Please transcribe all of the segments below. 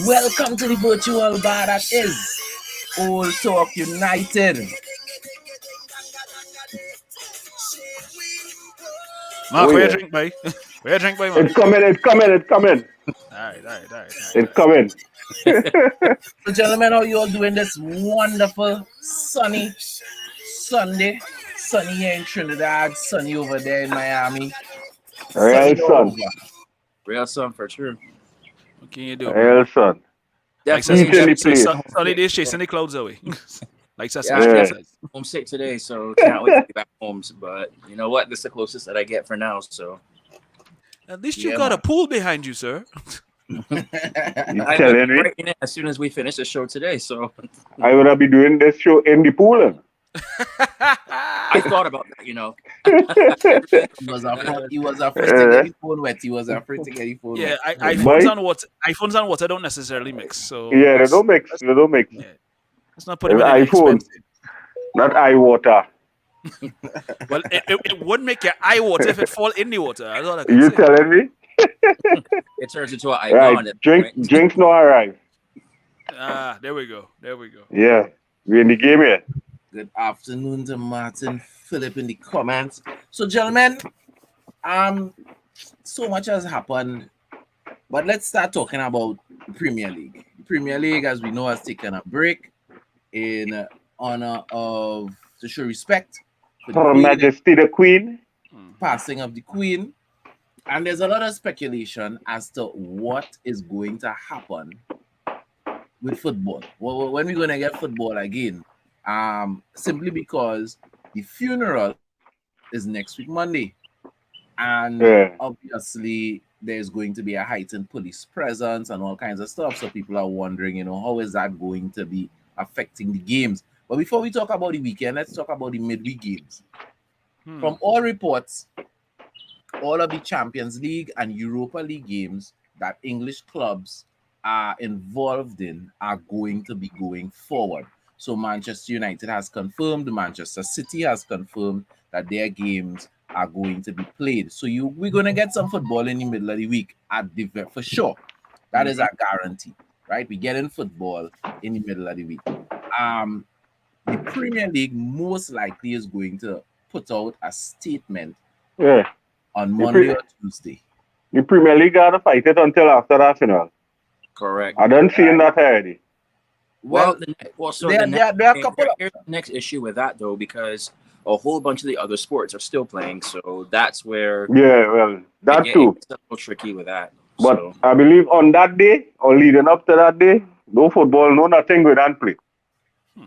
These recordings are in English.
Welcome to the virtual bar that is Old Talk United. Oh Mark, where you yeah. drink, boy? Where you drink, boy, Mark? It's coming, it's coming, it's coming. All It's right. coming. So, gentlemen, how you all doing this wonderful sunny Sunday? Sunny here in Trinidad, sunny over there in Miami, Real sunny all son. over. Real son for sure. What can you do, bro? Real son. Like Definitely, Sesame Heat in the Street says, place. sunny days chasing the clouds away. Like Sesame Yeah, I'm Street Yeah. says. homesick today, so can't wait to be back home. But you know what? This is the closest that I get for now. So At least you've Yeah, got a man. pool behind you, sir. You I will telling be me? right in it as soon as we finish the show today. So I would be doing this show in the pool. I thought about that. He was afraid to get his phone wet. He was afraid to get his phone Yeah, wet. iPhones Boy. and water don't necessarily mix. So Yeah, they don't mix. They don't mix. yeah, let's not put It's him in any iPhone, expense. not eye water. Well, it would make your eye water if it fall in the water. That's all I can You say. telling me? it turns into an Right. icon. Drinks no arrive. There we go. Yeah. We in the game here. Good afternoon to Martin Phillip in the comments. So, gentlemen, so much has happened, but let's start talking about the Premier League. The Premier League, as we know, has taken a break in honor of to show respect for the Her Queen, Majesty the Queen. passing of the Queen, and there's a lot of speculation as to what is going to happen with football. Well, when we're going to get football again, simply because the funeral is next week Monday, and Yeah. obviously there's going to be a heightened police presence and all kinds of stuff. So people are wondering, how is that going to be affecting the games? But before we talk about the weekend, let's talk about the midweek games. From all reports, all of the Champions League and Europa League games that English clubs are involved in are going to be going forward. So Manchester United has confirmed, Manchester City has confirmed that their games are going to be played. So we're going to get some football in the middle of the week for sure. That is a guarantee, right? We get in football in the middle of the week. The Premier League most likely is going to put out a statement Yeah. on Monday or Tuesday. The Premier League gotta fight it until after that final. Correct. I don't see that already. Well, there are a couple here's the next issue with that though, because a whole bunch of the other sports are still playing, so that's where Yeah, well, that too. it's a little tricky with that. But So I believe on that day or leading up to that day, no football, no nothing with and play.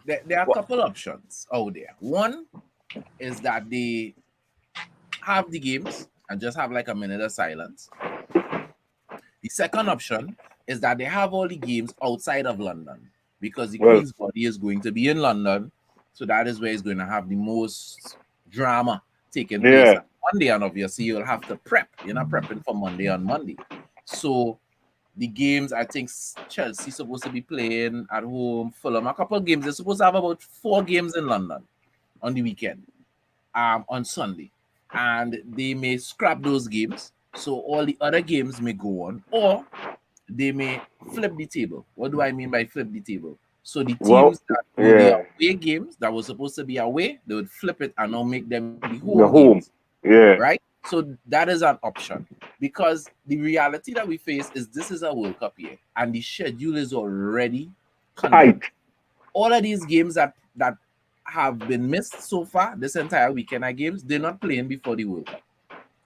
there are a couple options out there. One is that they have the games and just have like a minute of silence. The second option is that they have all the games outside of London because the Queen's body is going to be in London. So that is where it's going to have the most drama taking place on Monday. And obviously, you'll have to prep. You're not prepping for Monday on Monday. So the games, I think Chelsea supposed to be playing at home, Fulham, a couple of games. They're supposed to have about 4 games in London on the weekend, on Sunday. And they may scrap those games. So all the other games may go on, or they may flip the table. What do I mean by flip the table? So the teams that were the away games that were supposed to be away, they would flip it and now make them the home games. Yeah. Right? So that is an option. Because the reality that we face is this is a World Cup year and the schedule is already tight. All of these games that have been missed so far, this entire weekend of games, they're not playing before the World Cup.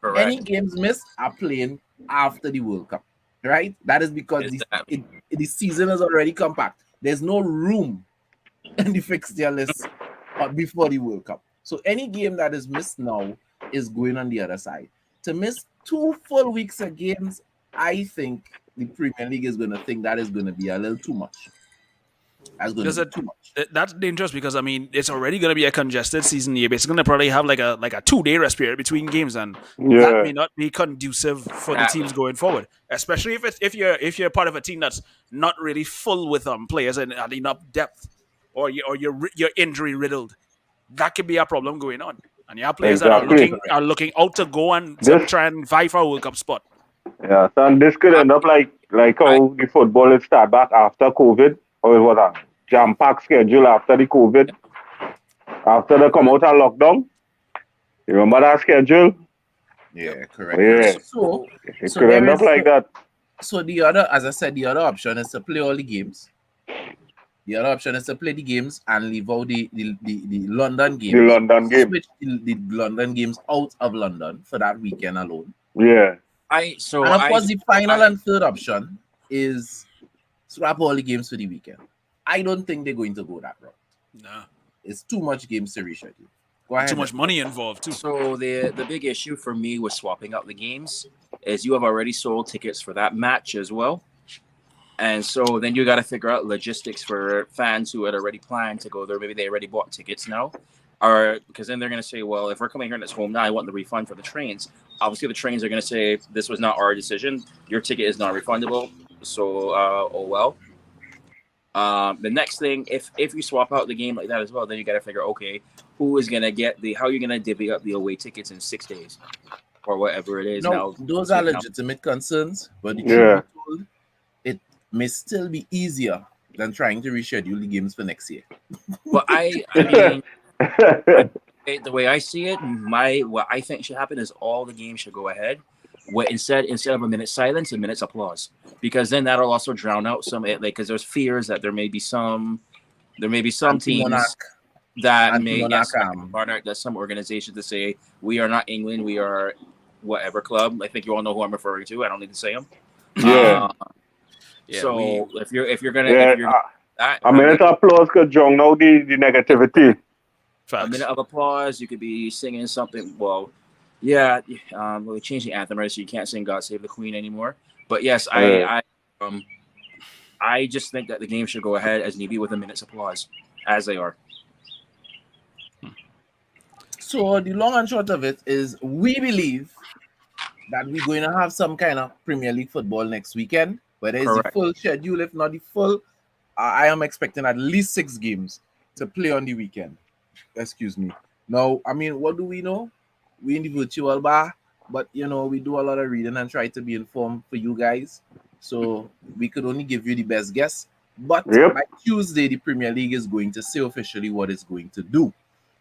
correct. Any games missed are playing after the World Cup, right? That is because the season is already compact. There's no room in the fixture list before the World Cup. So any game that is missed now is going on the other side. To miss 2 full weeks of games, I think the Premier League is going to think that is going to be a little too much. That's going to be too much. That's dangerous because it's already going to be a congested season year. It's going to probably have like a 2-day rest period between games, and that may not be conducive for the teams going forward. Especially if you're part of a team that's not really full with players and enough depth, or you're injury riddled. That could be a problem going on, and you have players that are looking out to go and try and vie for a World Cup spot. Yeah, so this could end up like like how the football is start back after COVID, or it was a jam-packed schedule after the COVID, after they come out of lockdown. You remember that schedule? Yeah, correct. Yeah, So, it so could there end up is like that. so the other, as I said, the other option is to play all the games. The other option is to play the games and leave out the London The games. London game. Switch the London games out of London for that weekend alone. Yeah. And of course, the final and third option is swap all the games for the weekend. I don't think they're going to go that route. Nah. It's too much games to reschedule. Go ahead. Too much money involved too. So the big issue for me with swapping out the games is you have already sold tickets for that match as well. And so then you got to figure out logistics for fans who had already planned to go there. Maybe they already bought tickets now. Or because then they're going to say, well, if we're coming here and it's home now, I want the refund for the trains. Obviously, the trains are going to say, this was not our decision. Your ticket is not refundable. So, oh well. The next thing, if you swap out the game like that as well, then you got to figure, okay, who is going to get how are you going to divvy up the away tickets in 6 days or whatever it is. No, those are legitimate concerns, but the Yeah. truth be told, it may still be easier than trying to reschedule the games for next year. Well, I mean, the way I see it, what I think should happen is all the games should go ahead. Instead of a minute silence, a minute's applause, because then that'll also drown out some because there's fears that there may be some teams that may that some organizations to say we are not England, we are whatever club. I think you all know who I'm referring to. I don't need to say them. Yeah. So if you're gonna a minute of applause could drown out the negativity. Facts. A minute of applause, you could be singing something. Well, yeah, we changed the anthem, right? So you can't sing "God Save the Queen" anymore. But yes, I just think that the game should go ahead as need be with a minute's applause, as they are. So the long and short of it is, we believe that we're going to have some kind of Premier League football next weekend. Whether it's the full schedule, if not the full, I am expecting at least 6 games to play on the weekend. Excuse me. Now, I mean, what do we know? We in the virtual bar, but we do a lot of reading and try to be informed for you guys. So we could only give you the best guess. But by Tuesday, the Premier League is going to say officially what it's going to do.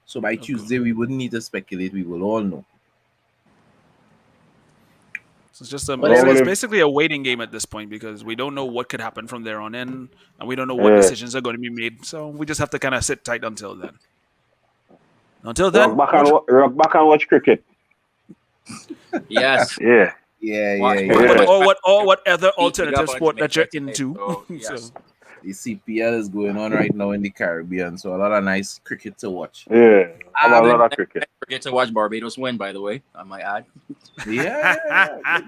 So by Tuesday, we wouldn't need to speculate. We will all know. So it's just it's basically a waiting game at this point, because we don't know what could happen from there on in, and we don't know what decisions are going to be made. So we just have to kind of sit tight until then. Until then, rock back and watch cricket. Yes. Yeah. Or what other alternative sport that you're into. So, yes. The CPL is going on right now in the Caribbean, so a lot of nice cricket to watch. Yeah, a lot of cricket. I forget to watch Barbados win, by the way, I might add. Yeah,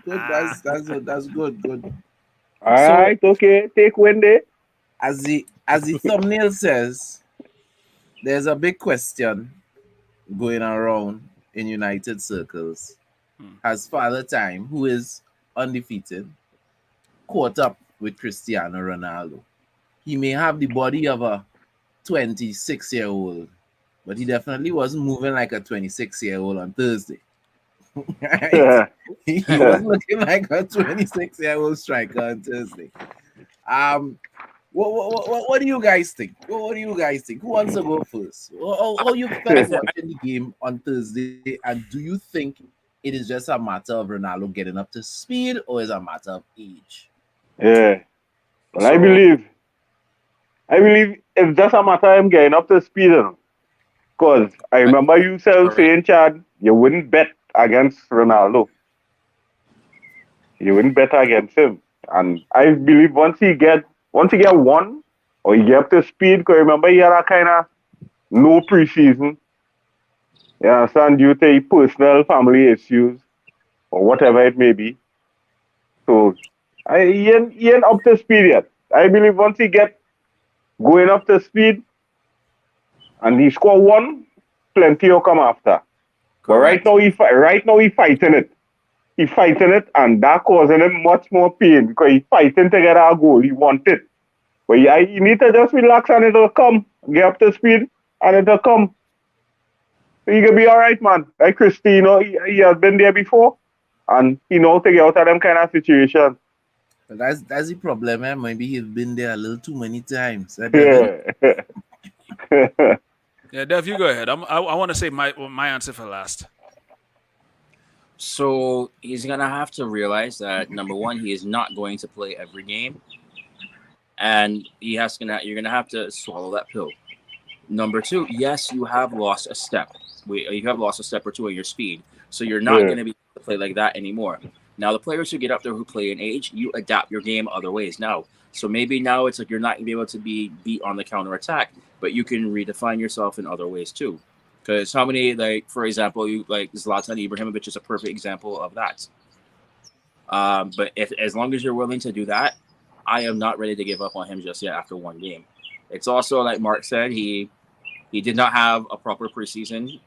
good. That's good. All right, okay, take Wendy. As the thumbnail says, there's a big question going around in United circles. Has Father Time, who is undefeated, caught up with Cristiano Ronaldo? He may have the body of a 26-year-old, but he definitely wasn't moving like a 26-year-old on Thursday. Right? He was looking like a 26-year-old striker on Thursday. What do you guys think? What do you guys think? Who wants to go first? How you felt watching the game on Thursday, and do you think it is just a matter of Ronaldo getting up to speed, or is it a matter of age? Yeah. Well, I believe it's just a matter of him getting up to speed. Because I remember you saying, Chad, you wouldn't bet against Ronaldo. You wouldn't bet against him. And I believe once he get one, or he get up to speed, because remember he had a kind of no preseason. You understand, due to personal family issues, or whatever it may be. So he ain't up to speed yet. I believe once he get going up to speed and he score one, plenty will come after. But right now he fighting it. He fighting it, and that causing him much more pain, because he fighting to get a goal. He want it. But you need to just relax and it'll come. Get up to speed and it'll come. So he can be all right, man. Like Cristiano, he has been there before, and he knows to get out of them kind of situations. But that's the problem, eh? Maybe he's been there a little too many times. Devin? Yeah. Yeah, Dev, you go ahead. I want to say my answer for last. So he's gonna have to realize that number one, he is not going to play every game, and you're gonna have to swallow that pill. Number two, yes, you have lost a step. You have lost a step or two in your speed, so you're not Yeah. going to be able to play like that anymore. Now, the players who get up there who play in age, you adapt your game other ways now. So maybe now it's like you're not going to be able to be beat on the counter attack, but you can redefine yourself in other ways too. Because how many, like for example, you like Zlatan Ibrahimovic is a perfect example of that. But if as long as you're willing to do that, I am not ready to give up on him just yet after one game. It's also like Mark said, he did not have a proper preseason.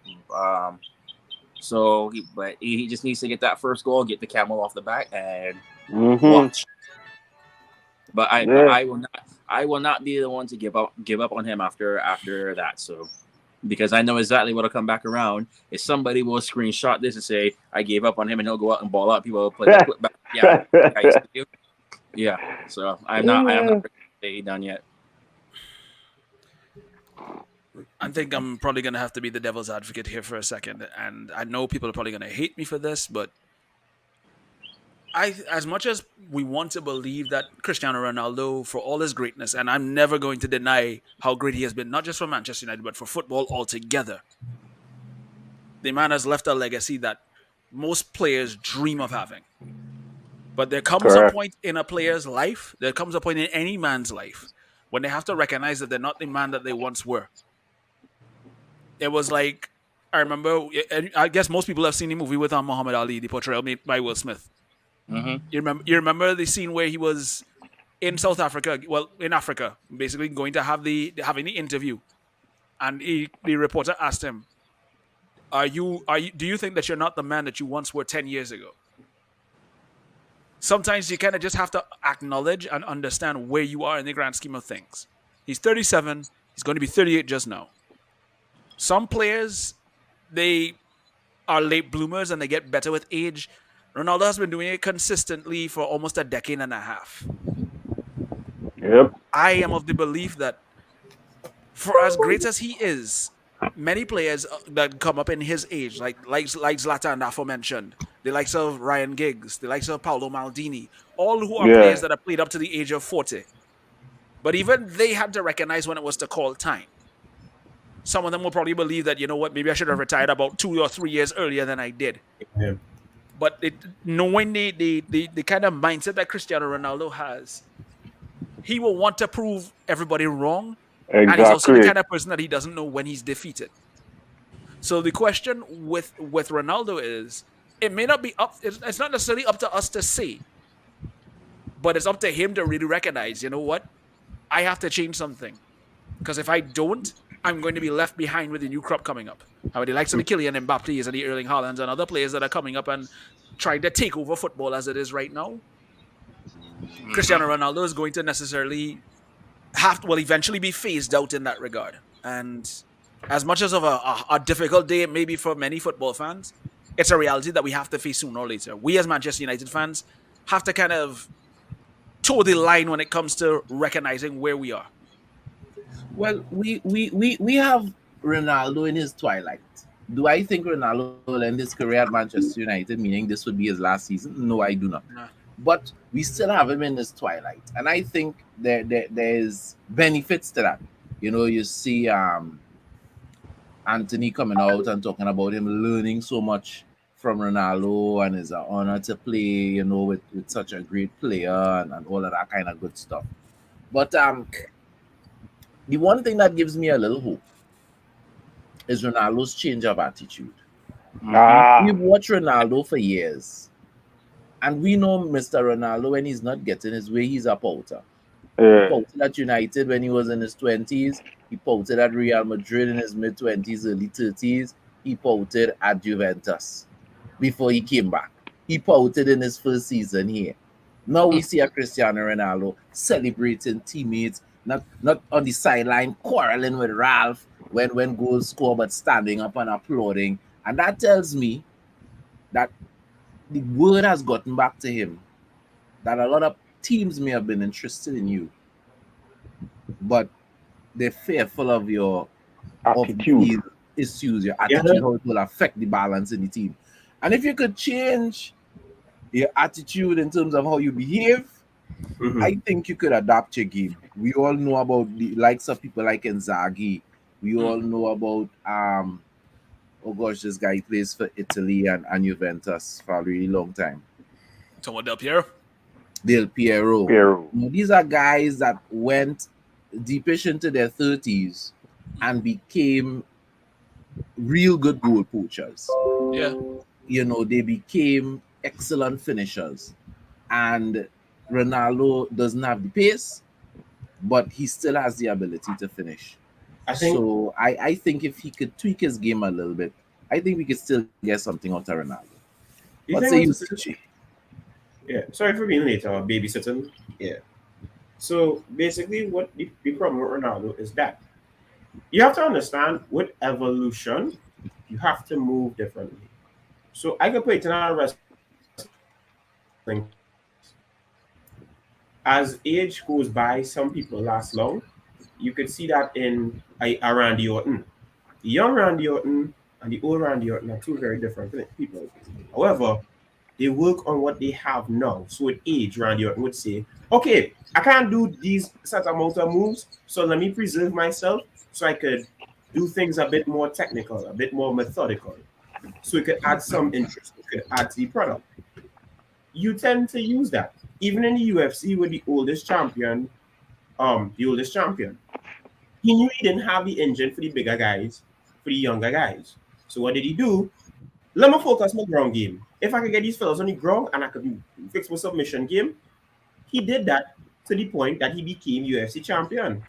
But he just needs to get that first goal, get the camel off the back, and Mm-hmm. watch. But Yeah. I will not be the one to give up on him after that. So because I know exactly what'll come back around is somebody will screenshot this and say I gave up on him, and he'll go out and ball out. People will play that clip back. Yeah, like I used to do. Yeah. So I am not ready to say done yet. I think I'm probably gonna have to be the devil's advocate here for a second, and I know people are probably gonna hate me for this, but as much as we want to believe that Cristiano Ronaldo, for all his greatness, and I'm never going to deny how great he has been, not just for Manchester United, but for football altogether, the man has left a legacy that most players dream of having. But there comes a Correct. point in a player's life, there comes a point in any man's life, when they have to recognize that they're not the man that they once were. It was like, I remember, I guess most people have seen the movie with Muhammad Ali, the portrayal made by Will Smith. Mm-hmm. You remember the scene where he was in South Africa, well, in Africa, basically going to have having the interview, and the reporter asked him, do you think that you're not the man that you once were 10 years ago? Sometimes you kind of just have to acknowledge and understand where you are in the grand scheme of things. He's 37, he's going to be 38 just now. Some players, they are late bloomers and they get better with age. Ronaldo has been doing it consistently for almost a decade and a half. Yep. I am of the belief that for as great as he is, many players that come up in his age, like Zlatan, aforementioned, the likes of Ryan Giggs, the likes of Paolo Maldini, all who are players Yeah. that have played up to the age of 40. But even they had to recognize when it was to call time. Some of them will probably believe that, you know what, maybe I should have retired about 2 or 3 years earlier than I did. Yeah. But knowing the kind of mindset that Cristiano Ronaldo has, he will want to prove everybody wrong. And he's also the Exactly. kind of person that he doesn't know when he's defeated. So the question with Ronaldo is, it may not be it's not necessarily up to us to say, but it's up to him to really recognize, you know what, I have to change something. Because if I don't, I'm going to be left behind with the new crop coming up. How the likes of the Kylian Mbappe's and the Erling Haalands and other players that are coming up and trying to take over football as it is right now. Cristiano Ronaldo is going to necessarily will eventually be phased out in that regard. And as much as of a difficult day it may be for many football fans, it's a reality that we have to face sooner or later. We as Manchester United fans have to kind of toe the line when it comes to recognizing where we are. Well, we have Ronaldo in his twilight. Do I think Ronaldo will end his career at Manchester United, meaning this would be his last season? No, I do not. Nah. But we still have him in his twilight, and I think there's benefits to that. You see Anthony coming out and talking about him learning so much from Ronaldo, and it's an honor to play, with such a great player, and all of that kind of good stuff. But the one thing that gives me a little hope is Ronaldo's change of attitude. Ah. We've watched Ronaldo for years, and we know Mr. Ronaldo, when he's not getting his way, he's a pouter. He Yeah. pouted at United when he was in his 20s. He pouted at Real Madrid in his mid-20s, early 30s. He pouted at Juventus before he came back. He pouted in his first season here. Now we see a Cristiano Ronaldo celebrating teammates, not on the sideline quarreling with Ralph when goals score, but standing up and applauding. And that tells me that the word has gotten back to him that a lot of teams may have been interested in you, but they're fearful of your Attitude. these issues, your Yeah. attitude, how it will affect the balance in the team. And if you could change your attitude in terms of how you behave, Mhm. I think you could adapt your game. We all know about the likes of people like Inzaghi. We all know about oh gosh, this guy plays for Italy and Juventus for a really long time. Someone Del Piero. Del Piero. Piero. You know, these are guys that went deepish into their 30s and became real good goal poachers. Yeah. You know, they became excellent finishers. And Ronaldo doesn't have the pace, but he still has the ability to finish. I think So I think if he could tweak his game a little bit, I think we could still get something out of Ronaldo. the What thing say you, was, CG? yeah. Sorry for being late or babysitting. Yeah. So basically, what the problem with Ronaldo is that you have to understand with evolution, you have to move differently. So I could put it in our wrestling. As age goes by, some people last long. You could see that in Randy Orton. The young Randy Orton and the old Randy Orton are two very different people. However, they work on what they have now. So with age, Randy Orton would say, okay, I can't do these set amount of moves, so let me preserve myself so I could do things a bit more technical, a bit more methodical. So it could add some interest, it could add to the product. You tend to use that. Even in the UFC with the oldest champion, he knew he didn't have the engine for the bigger guys, for the younger guys. So what did he do? Let me focus my ground game. If I could get these fellas on the ground and I could fix my submission game, he did that to the point that he became UFC champion.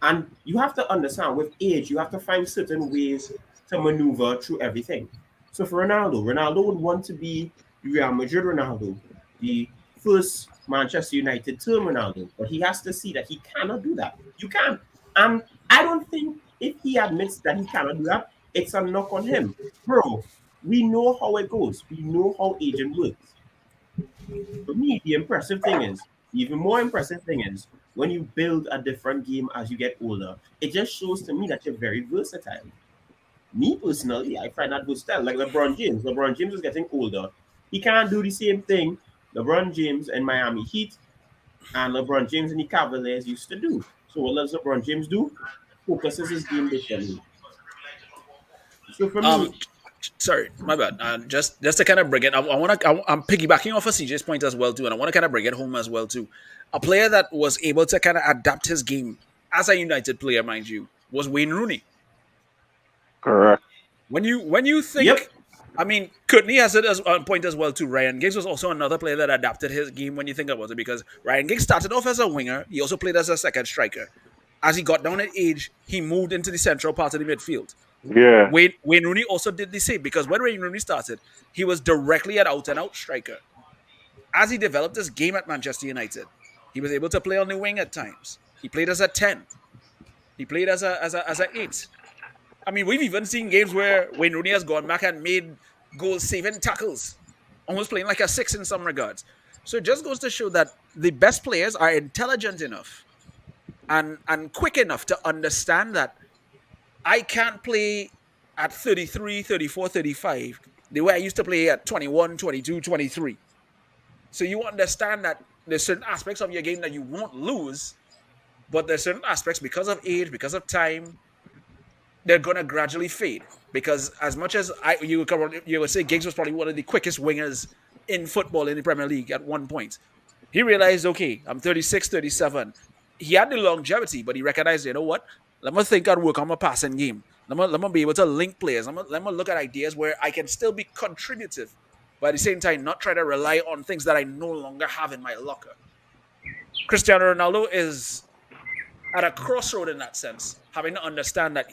And you have to understand, with age, you have to find certain ways to maneuver through everything. So for Ronaldo would want to be Real Madrid Ronaldo, the first Manchester United term Ronaldo, but he has to see that he cannot do that. You can't. And I don't think if he admits that he cannot do that, it's a knock on him. Bro, we know how it goes. We know how aging works. For me, the even more impressive thing is when you build a different game as you get older, it just shows to me that you're very versatile. Me personally, I find that versatile. Like LeBron James. LeBron James is getting older. He can't do the same thing LeBron James and Miami Heat and LeBron James and the Cavaliers used to do. So what does LeBron James do? Focuses his game differently. So for me, Sorry, my bad. Just to kind of bring it, I'm piggybacking off of CJ's point as well too, and I want to kind of bring it home as well too. A player that was able to kind of adapt his game as a United player, mind you, was Wayne Rooney. Correct. When you think, Yep. I mean, Courtney has it as on point as well too. Ryan Giggs was also another player that adapted his game when you think about it, because Ryan Giggs started off as a winger. He also played as a second striker. As he got down in age, he moved into the central part of the midfield. Yeah. Wayne Rooney also did the same, because when Wayne Rooney started, he was directly an out-and-out striker. As he developed his game at Manchester United, he was able to play on the wing at times. He played as a 10. He played as a 8. I mean, we've even seen games where Wayne Rooney has gone back and made goal-saving tackles, almost playing like a 6 in some regards. So it just goes to show that the best players are intelligent enough and quick enough to understand that I can't play at 33, 34, 35 the way I used to play at 21, 22, 23. So you understand that there's certain aspects of your game that you won't lose, but there's certain aspects, because of age, because of time, they're going to gradually fade. Because as much as you would say Giggs was probably one of the quickest wingers in football in the Premier League at one point, he realized, okay, I'm 36, 37. He had the longevity, but he recognized, you know what? Let me think and work on my passing game. Let me be able to link players. Let me look at ideas where I can still be contributive, but at the same time, not try to rely on things that I no longer have in my locker. Cristiano Ronaldo is at a crossroad in that sense, having to understand that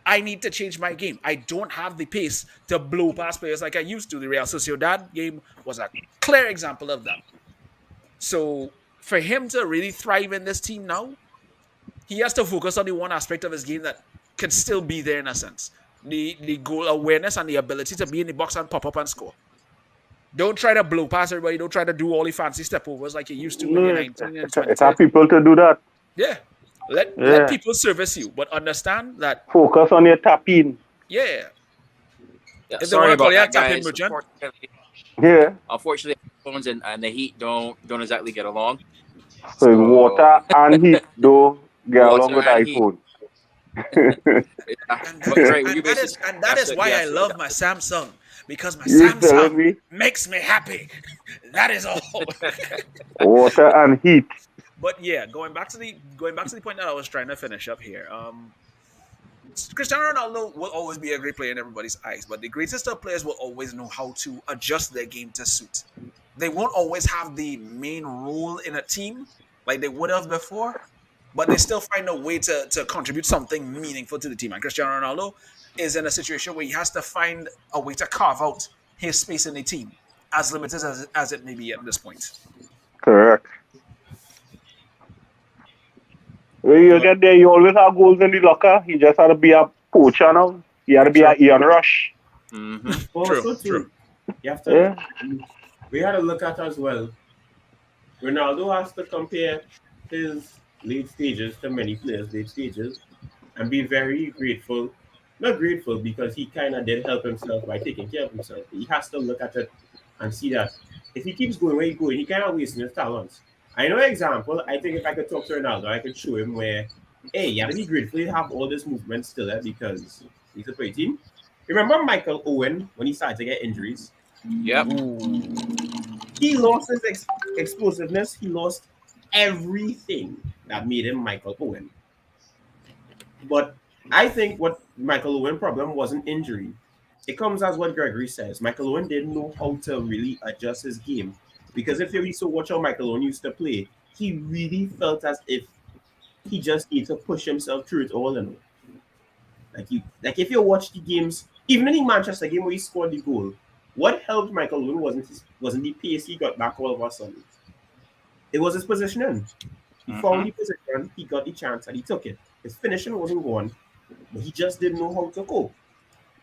I need to change my game. I don't have the pace to blow past players like I used to. The Real Sociedad game was a clear example of that. So for him to really thrive in this team now, he has to focus on the one aspect of his game that can still be there in a sense. The goal awareness and the ability to be in the box and pop up and score. Don't try to blow past everybody. Don't try to do all the fancy step overs like you used to when you're No, 19 and it 20. have people to do that. Yeah. Let Yeah. people service you, but understand that, Focus on your tapping. yeah, Yeah, if they want sorry to call about you a that, tapping guys. merchant, Yeah. Unfortunately, phones and the heat don't exactly get along. So it's So water and heat do get along water with and heat. iPhone. Yeah. and But Dre, you that is why I yes, love my Samsung, because my You telling Samsung me makes me happy. That is all. water and heat. But yeah, going back to the point that I was trying to finish up here. Cristiano Ronaldo will always be a great player in everybody's eyes, but the greatest of players will always know how to adjust their game to suit. They won't always have the main role in a team like they would have before, but they still find a way to contribute something meaningful to the team. And Cristiano Ronaldo is in a situation where he has to find a way to carve out his space in the team, as limited as it may be at this point. Correct. When you But get there, you always have goals in the locker. He just had to be a poacher now. He had to be a true, Ian Rush. Mm-hmm. true, Also, true. too, you have to. Yeah. We had to look at as well. Ronaldo has to compare his late stages to many players' late stages and be very grateful. Not grateful because he kind of did help himself by taking care of himself. He has to look at it and see that if he keeps going where he's going, he kind of wasting his talents. I know an example. I think if I could talk to Ronaldo, I could show him where, hey, you have to be grateful you have all this movement still there because he's a great team. Remember Michael Owen when he started to get injuries? Yep. He lost his explosiveness. He lost everything that made him Michael Owen. But I think what Michael Owen problem wasn't injury. It comes as what Gregory says. Michael Owen didn't know how to really adjust his game. Because if you used to watch how Michael Owen used to play, he really felt as if he just needs to push himself through it all and all. Like if you watch the games, even in the Manchester game where he scored the goal, what helped Michael Owen wasn't the pace he got back all of a sudden. It was his positioning. He found Mm-hmm. the position, he got the chance, and he took it. His finishing wasn't gone, but he just didn't know how to cope.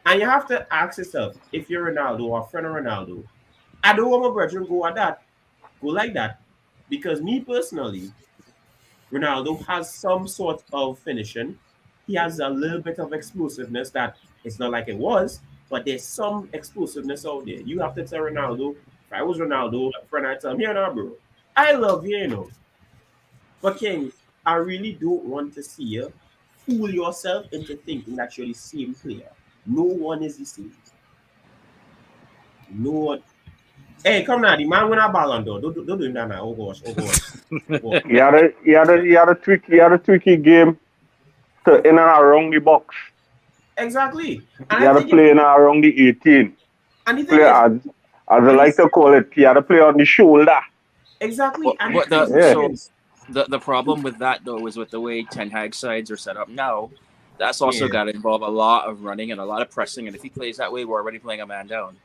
And you have to ask yourself, if you're Ronaldo or a friend of Ronaldo, I don't want my brethren go like that. Because me personally, Ronaldo has some sort of finishing. He has a little bit of explosiveness that it's not like it was, but there's some explosiveness out there. You have to tell Ronaldo, if I was Ronaldo, a friend, I'd tell him, here now, bro. I love you, you know. But King, I really don't want to see you fool yourself into thinking that you're the same player. No one is the same. No one. Hey, come now, the man win a ballon d'or. Don't do that now. Oh gosh, oh gosh. Oh gosh. He had a tricky game to in and around the box. Exactly. And He I had to think if play in and around the 18. and the thing Play is, as I and like he's to call it. He had to play on the shoulder. exactly. But And the but the crazy Yeah. thing so is, the problem with that though is with the way Ten Hag sides are set up now. That's also yeah, got to involve a lot of running and a lot of pressing. And if he plays that way, we're already playing a man down.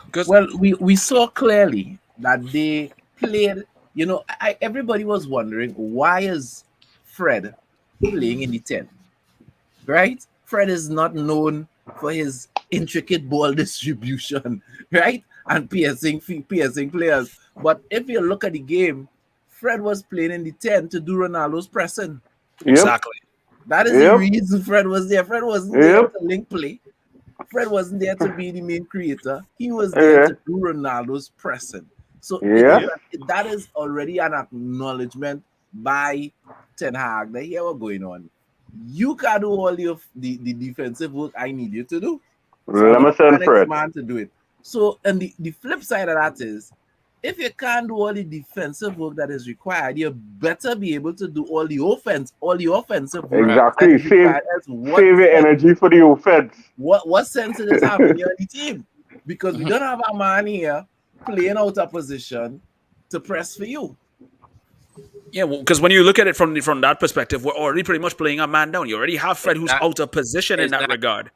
Because Well, we saw clearly that they played. Everybody was wondering why is Fred playing in the 10, right? Fred is not known for his intricate ball distribution, right? And piercing players. But if you look at the game, Fred was playing in the 10 to do Ronaldo's pressing. Yep. exactly. That is the Yep. reason Fred was there. Fred wasn't there Yep. to link play. Fred wasn't there to be the main creator. He was there Yeah. to do Ronaldo's pressing. So Yeah. that is already an acknowledgement by Ten Hag that here what's going on. You can do all the defensive work I need you to do. So I'm Let going me to put my send next Fred. man to do it. So, and the flip side of that is, if you can't do all the defensive work that is required, you better be able to do all the offensive work Correct. that Exactly. is required. Else Save your energy for the offense. what sense it is having you on the team? Because we don't have a man here playing out of position to press for you. Yeah, because when you look at it from that perspective, we're already pretty much playing a man down. You already have Fred who's That out of position in is that that. regard.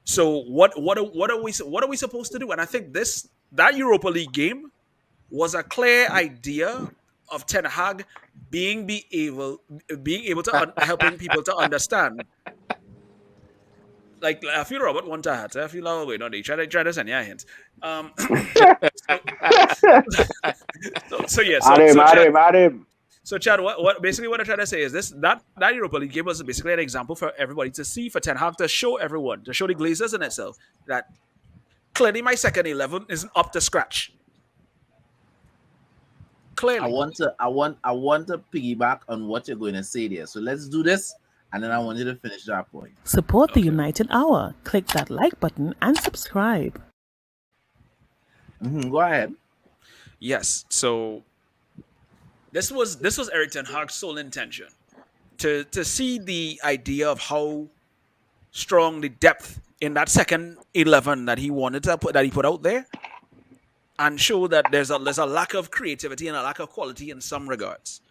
So what are we supposed to do? And I think that Europa League game was a clear idea of Ten Hag being able to helping people to understand like I feel Robert want to hat. I feel like wait, no, they try to send you a hint. So yeah, At him. so Chad, what basically what I'm trying to say is this: that Europa League game was basically an example for everybody to see, for Ten Hag to show everyone, to show the Glazers in itself that clearly my second 11 isn't up to scratch. Clearly, I want to piggyback on what you're going to say there. So let's do this, and then I want you to finish that point. Support the United Hour. Click that like button and subscribe. Go ahead. yes. So this was Erik Ten Hag's sole intention to see the idea of how strong the depth in that second 11 that he wanted to put, that he put out there, and show that there's a lack of creativity and a lack of quality in some regards.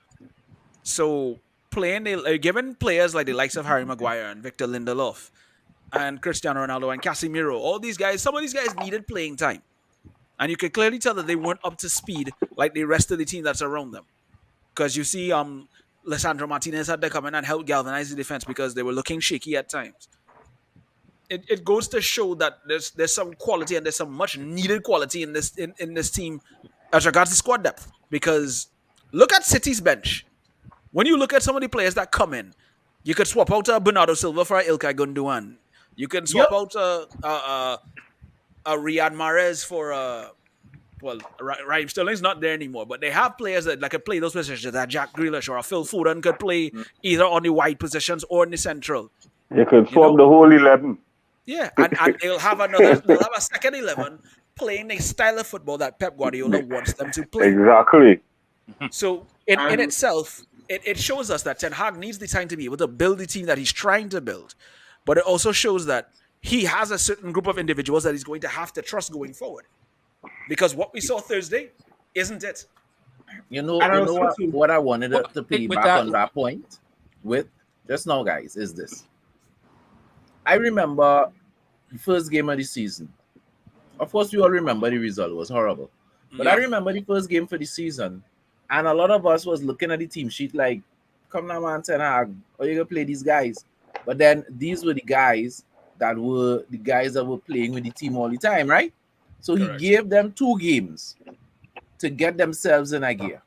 So given players like the likes of Harry Maguire and Victor Lindelof and Cristiano Ronaldo and Casemiro, all these guys, some of these guys needed playing time, and you could clearly tell that they weren't up to speed like the rest of the team that's around them. Because you see, Lisandro Martinez had to come in and help galvanize the defense because they were looking shaky at times. It goes to show that there's some quality and there's some much needed quality in this team as regards to squad depth. Because look at City's bench. When you look at some of the players that come in, you could swap out Bernardo Silva for Ilkay Gundogan. You can swap out Riyad Mahrez for Raheem Sterling's not there anymore, but they have players that could play those positions. That Jack Grealish or Phil Foden could play either on the wide positions or in the central. You could swap the whole 11. Yeah, and they'll have a second 11 playing a style of football that Pep Guardiola wants them to play. Exactly. So in itself, it shows us that Ten Hag needs the time to be able to build the team that he's trying to build, but it also shows that he has a certain group of individuals that he's going to have to trust going forward. Because what we saw Thursday isn't it. You know what I wanted to piggyback on that point with just now, guys, is this. I remember the first game of the season. Of course, we all remember the result. It was horrible. But I remember the first game for the season, and a lot of us was looking at the team sheet like, come now, man, Ten Hag, are you going to play these guys? But then these were the guys that were playing with the team all the time, right? So Correct. He gave them 2 games to get themselves in a gear.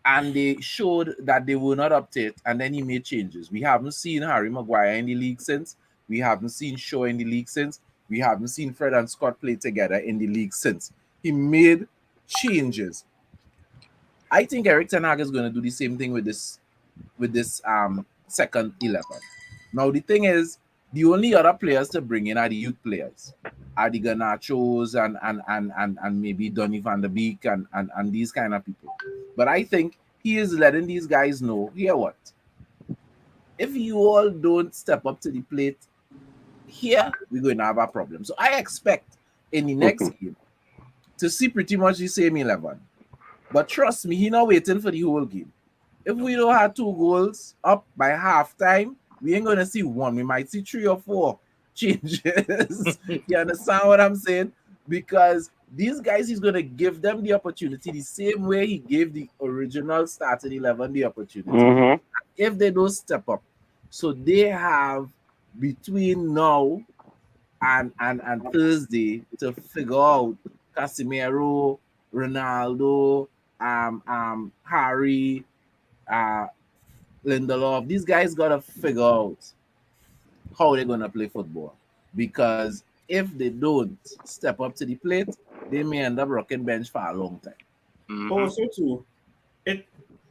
And they showed that they were not up to it, and then he made changes. We haven't seen Harry Maguire in the league since. We haven't seen Shaw in the league since. We haven't seen Fred and Scott play together in the league since. He made changes. I think Erik Ten Hag is going to do the same thing with this second 11. Now, the thing is, the only other players to bring in are the youth players. Are the Garnachos and maybe Donny van der Beek and these kind of people. But I think he is letting these guys know, here what? If you all don't step up to the plate, here we're going to have a problem. So I expect in the next game to see pretty much the same 11. But trust me, he's not waiting for the whole game. If we don't have 2 goals up by halftime, we ain't going to see 1. We might see 3 or 4 changes. You understand what I'm saying? Because these guys, he's going to give them the opportunity the same way he gave the original starting 11 the opportunity. If they don't step up. So they have between now and Thursday to figure out Casemiro, Ronaldo, Harry, Lindelof. These guys got to figure out how they're going to play football. Because if they don't step up to the plate, they may end up rocking bench for a long time. Also, too,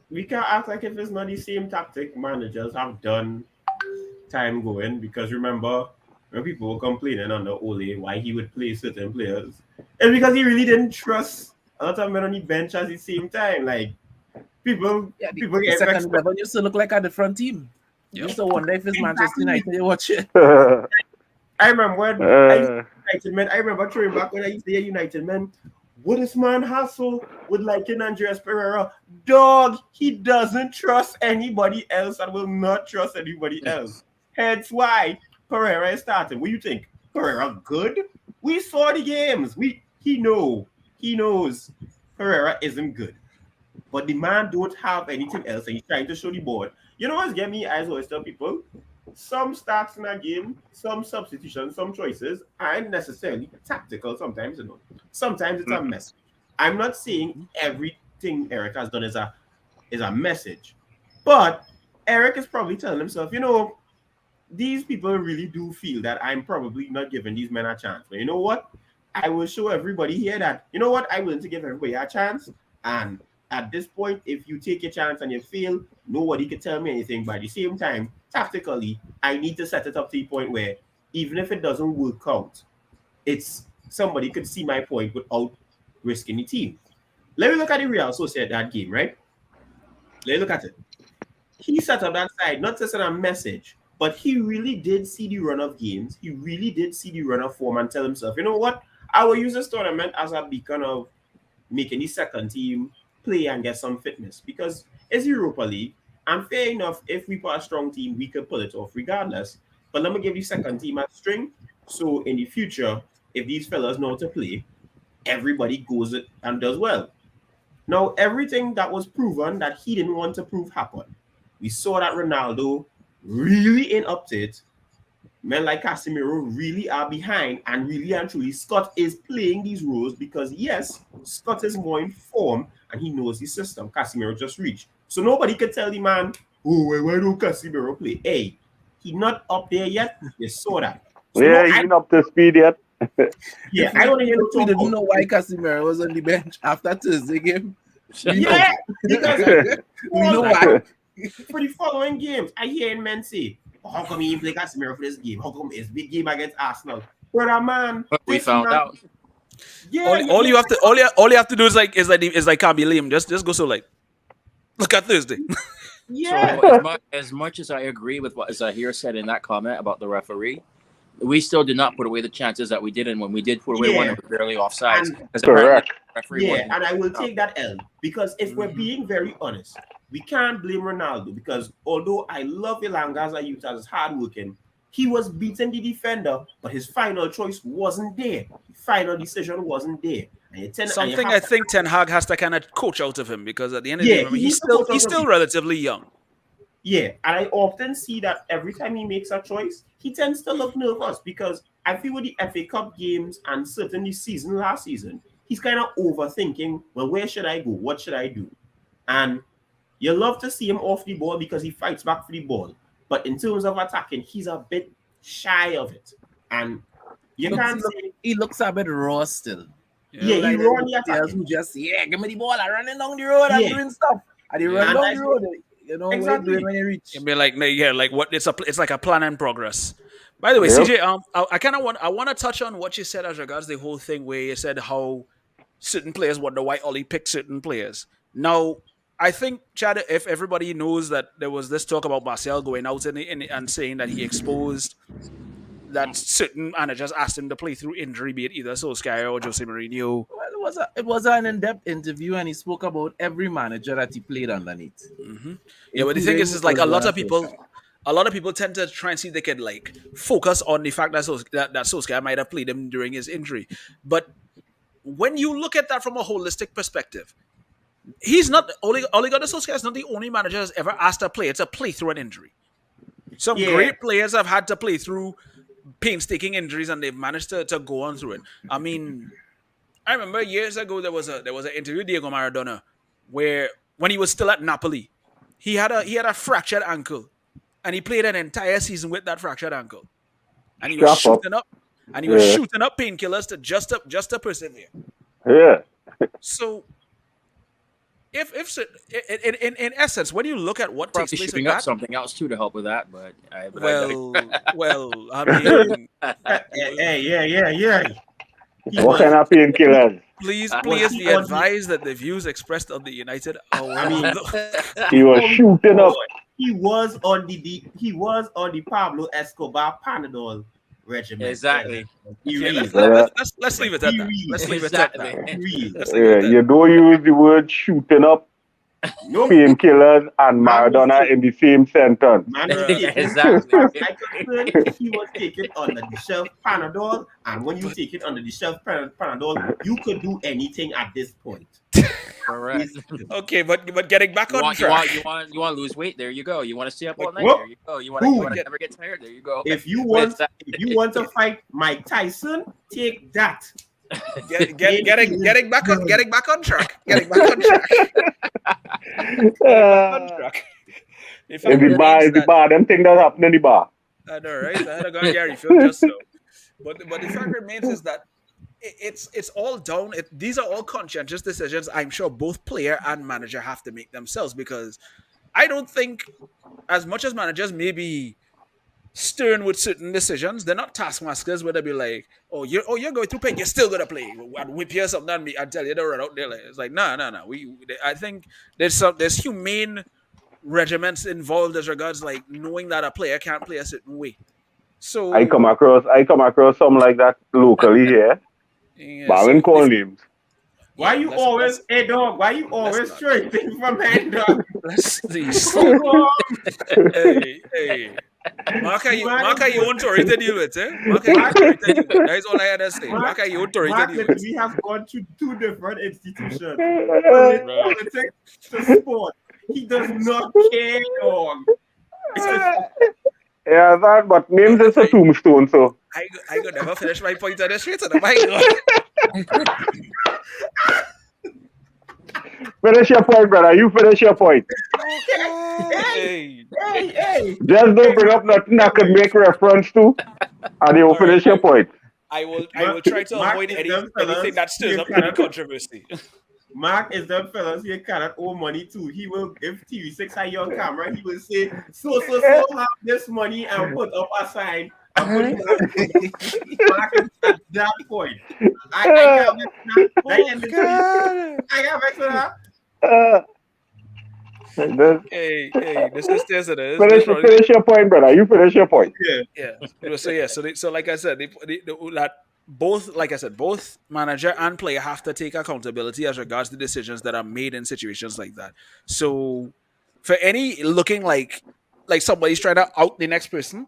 we can't act like if it's not the same tactic managers have done time going. Because remember, when people were complaining on the Ole why he would play certain players, it's because he really didn't trust a lot of men on the bench at the same time. Like, people the second 11 used to look like a different team. You used to wonder if it's Manchester United you watch it. I remember when I used to United men. I remember throwing back when I used to hear United men. What this man Hassel would like in Andreas Pereira. Dog, he doesn't trust anybody else and will not trust anybody else. Hence why Pereira is starting. What do you think? Pereira good? We saw the games. He knows Pereira isn't good. But the man don't have anything else and he's trying to show the board. You know what's getting me as always tell people? some starts in a game, some substitutions, some choices aren't necessarily tactical sometimes, Sometimes it's a message. I'm not saying everything Eric has done is a message. But Eric is probably telling himself, these people really do feel that I'm probably not giving these men a chance. But you know what? I will show everybody here that, I'm willing to give everybody a chance. And at this point, if you take a chance and you fail, nobody can tell me anything. But at the same time, tactically, I need to set it up to the point where even if it doesn't work out, it's somebody could see my point without risking the team. Let me look at the Real Sociedad game, right? Let me look at it. He set up that side, not just in a message, but he really did see the run of games. He really did see the run of form and tell himself, you know what? I will use this tournament as a beacon of making the second team play and get some fitness because it's Europa League. And fair enough, if we put a strong team, we could pull it off regardless. But let me give the second team a string. So in the future, if these fellas know how to play, everybody goes it and does well. Now, everything that was proven that he didn't want to prove happened. We saw that Ronaldo really ain't up to it. Men like Casemiro really are behind, and really and truly, Scott is playing these roles because, yes, Scott is more informed and he knows his system. Casemiro just reached. So nobody can tell the man, oh, why don't Casemiro play? Hey, he's not up there yet. You saw that. So he's not up to speed yet. Yeah, I don't even We didn't know why Casemiro was on the bench after Thursday game. Yeah, because We know why. for the following games, I hear men say, how come he didn't play Casemiro for this game? How come it's a big game against Arsenal? Brother man, But we found out. Yeah, All you have to do is like can't be lame. Just go so like look at Thursday. yeah. So as much as I agree with what Zahir said in that comment about the referee, we still did not put away the chances that we did, and when we did put away one, it was barely offsides. Correct. And I will take that L because if we're being very honest, we can't blame Ronaldo because although I love Ilanga as a youth as hardworking, he was beating the defender, but his final choice wasn't there. The final decision wasn't there. Something I think Ten Hag has to kind of coach out of him because at the end of the day, he he's still relatively young. Yeah, and I often see that every time he makes a choice, he tends to look nervous because I feel with the FA Cup games and certainly last season, he's kind of overthinking, well, where should I go? What should I do? And you love to see him off the ball because he fights back for the ball. But in terms of attacking, he's a bit shy of it. And you can't say... He looks a bit raw still. Yeah, like he raw on the attack. Who just, give me the ball. I'm running down the road. I'm doing stuff. And he run down the road. You know exactly. When you reach. It'd be like what it's like a plan and progress. By the way, CJ, I want to touch on what you said as regards the whole thing where you said how certain players wonder why Ollie picked certain players. Now, I think, Chad, if everybody knows that there was this talk about Marcel going out and saying that he exposed that certain managers asked him to play through injury, be it either Solskjaer or Jose Mourinho. Well, it was an in-depth interview, and he spoke about every manager that he played underneath. Mm-hmm. Yeah, but the thing is like a lot of people tend to try and see if they can like focus on the fact that Solskjaer might have played him during his injury. But when you look at that from a holistic perspective, he's not Ole Gunnar Solskjaer is not the only manager that's ever asked a player to play through an injury. Some great players have had to play through painstaking injuries and they've managed to go on through it. I mean, I remember years ago there was an interview with Diego Maradona where when he was still at Napoli, he had a fractured ankle and he played an entire season with that fractured ankle. And he was shooting up painkillers to just to persevere. Yeah. So if in essence, when you look at what takes place, shipping up something else too to help with that, but I mean, yeah. What kind of painkillers? Please be advised that the views expressed on the United. He was shooting up. He was on the Pablo Escobar Panadol regimen. Exactly. Let's leave it at that. Let's leave it at that. You don't use the word shooting up No, painkillers and Man was Maradona taking- in the same sentence. man is taking, Exactly. as far as I'm concerned, he was taking under the shelf Panadol, and when you take it under the shelf Panadol, you could do anything at this point. Correct. Okay, but getting back You on want, you track. want to lose weight? There you go. You want to stay up all night? Whoop. There you go. You Who? want to never get tired? There you go. If you want to fight Mike Tyson, take that. Getting back on track. Getting back on track. If In the bar, them things that happen in the bar. I know, right? I had a guy Gary Phil just so. But the fact remains is that it's all down. These are all conscientious decisions. I'm sure both player and manager have to make themselves, because I don't think, as much as managers may be stern with certain decisions, they're not taskmasters where they'll be like, you're going to pick, you're still gonna play, and whip you something on me and tell you to run out there. It's like no. I think there's humane regiments involved as regards like knowing that a player can't play a certain way. So I come across something like that locally here. yeah, But I wouldn't call names. Why you always, hey dog? Why you always trying things from hand, dog? Let's see. Come on. Hey. Mark, you want Tory to deal with, eh? Mark, you want Tory to deal with. That is all I had to say. Mark, you want Tory to deal with. We have gone to two different institutions. Politics to sport. He does not care, dog. Yeah, that, but names is a tombstone, so. I could never finish my point on the street, and my God. Finish your point, brother. You finish your point. Hey. Just don't bring up nothing I could make reference to, and you will finish your point. I will try to avoid anything that stirs up any controversy. Mark is the fellas here cannot owe money to. He will, if TV6 are your camera, he will say, so have this money and put up a sign. And put Mark is at that point. I can't make that. I can't make that. Hey, this is this. Finish your point, brother. You finish your point. Yeah. So like I said, both manager and player have to take accountability as regards the decisions that are made in situations like that. So for any looking like somebody's trying to out the next person,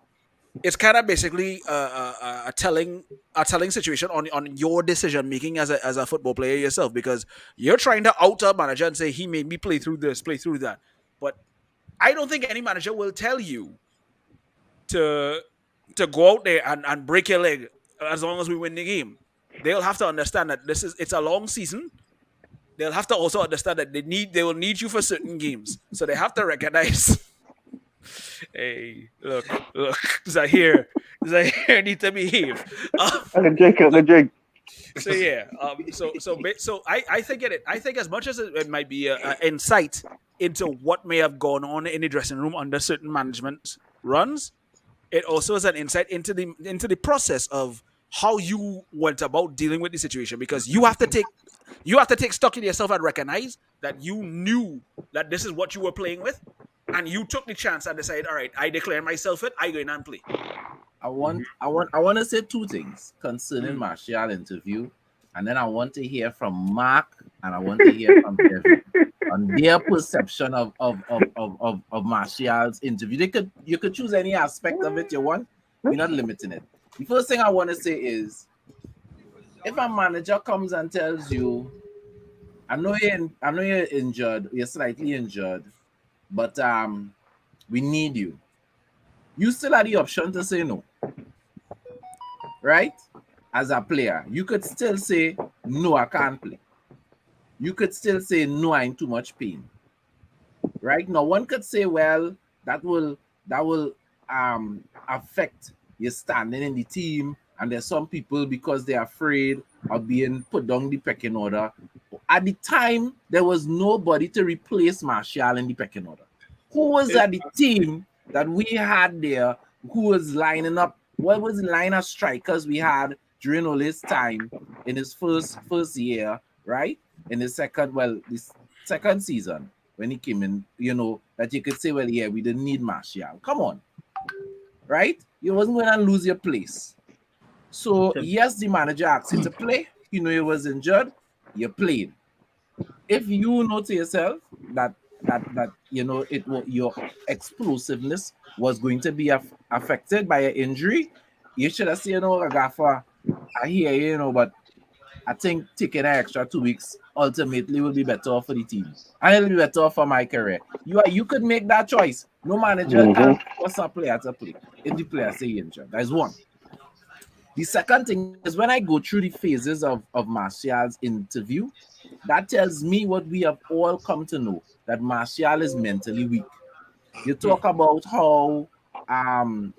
it's kind of basically a telling situation on your decision making as a football player yourself, because you're trying to out a manager and say he made me play through this, play through that. But I don't think any manager will tell you to go out there and break your leg as long as we win the game. They'll have to understand that it's a long season. They'll have to also understand that they will need you for certain games. So they have to recognize. Hey, look, Zahir need to behave. Jake. So yeah, so I think as much as it might be an insight into what may have gone on in the dressing room under certain management runs, it also is an insight into the process of how you went about dealing with the situation, because you have to take stock in yourself and recognize that you knew that this is what you were playing with. And you took the chance and decided, all right, I declare myself it, I go in and play. I want to say two things concerning Martial interview, and then I want to hear from Mark and I want to hear from Kevin on their perception of Martial's interview. You could choose any aspect of it you want. We're not limiting it. The first thing I want to say is, if a manager comes and tells you, I know you're injured, you're slightly injured, but we need you. You still have the option to say no, right? As a player, you could still say, no, I can't play. You could still say, no, I'm in too much pain. Right? Now, one could say, well, that will affect your standing in the team, and there's some people, because they're afraid of being put down the pecking order. At the time, there was nobody to replace Martial in the pecking order. Who was at the team that we had there who was lining up? What was the line of strikers we had during all his time in his first year, right? In the second season when he came in, that you could say, well, yeah, we didn't need Martial. Come on, right? You wasn't going to lose your place. So, yes, the manager asked you to play. You know you was injured. You played. If you know to yourself that that your explosiveness was going to be affected by an injury, you should have said, Gaffer, I hear you, but I think taking an extra 2 weeks ultimately will be better for the team. And it'll be better for my career. You could make that choice. No manager can force a player to play if the player say injured. That is one. The second thing is when I go through the phases of Martial's interview, that tells me what we have all come to know, that Martial is mentally weak. You talk about how Van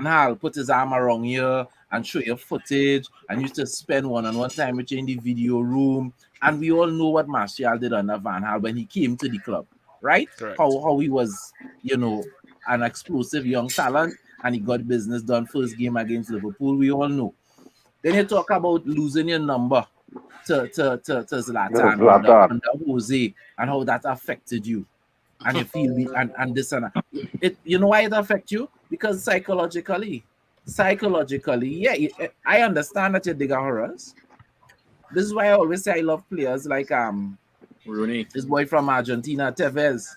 Hal put his arm around you and show you footage and used to spend one-on-one time with you in the video room. And we all know what Martial did under Van Hal when he came to the club, right? Correct. How he was, an explosive young talent and he got business done first game against Liverpool. We all know. Then you talk about losing your number to Zlatan under Jose and how that affected you. And you feel and this and that. You know why it affects you? Because psychologically, yeah, I understand that you dig a horrors. This is why I always say I love players like Rooney, this boy from Argentina, Tevez,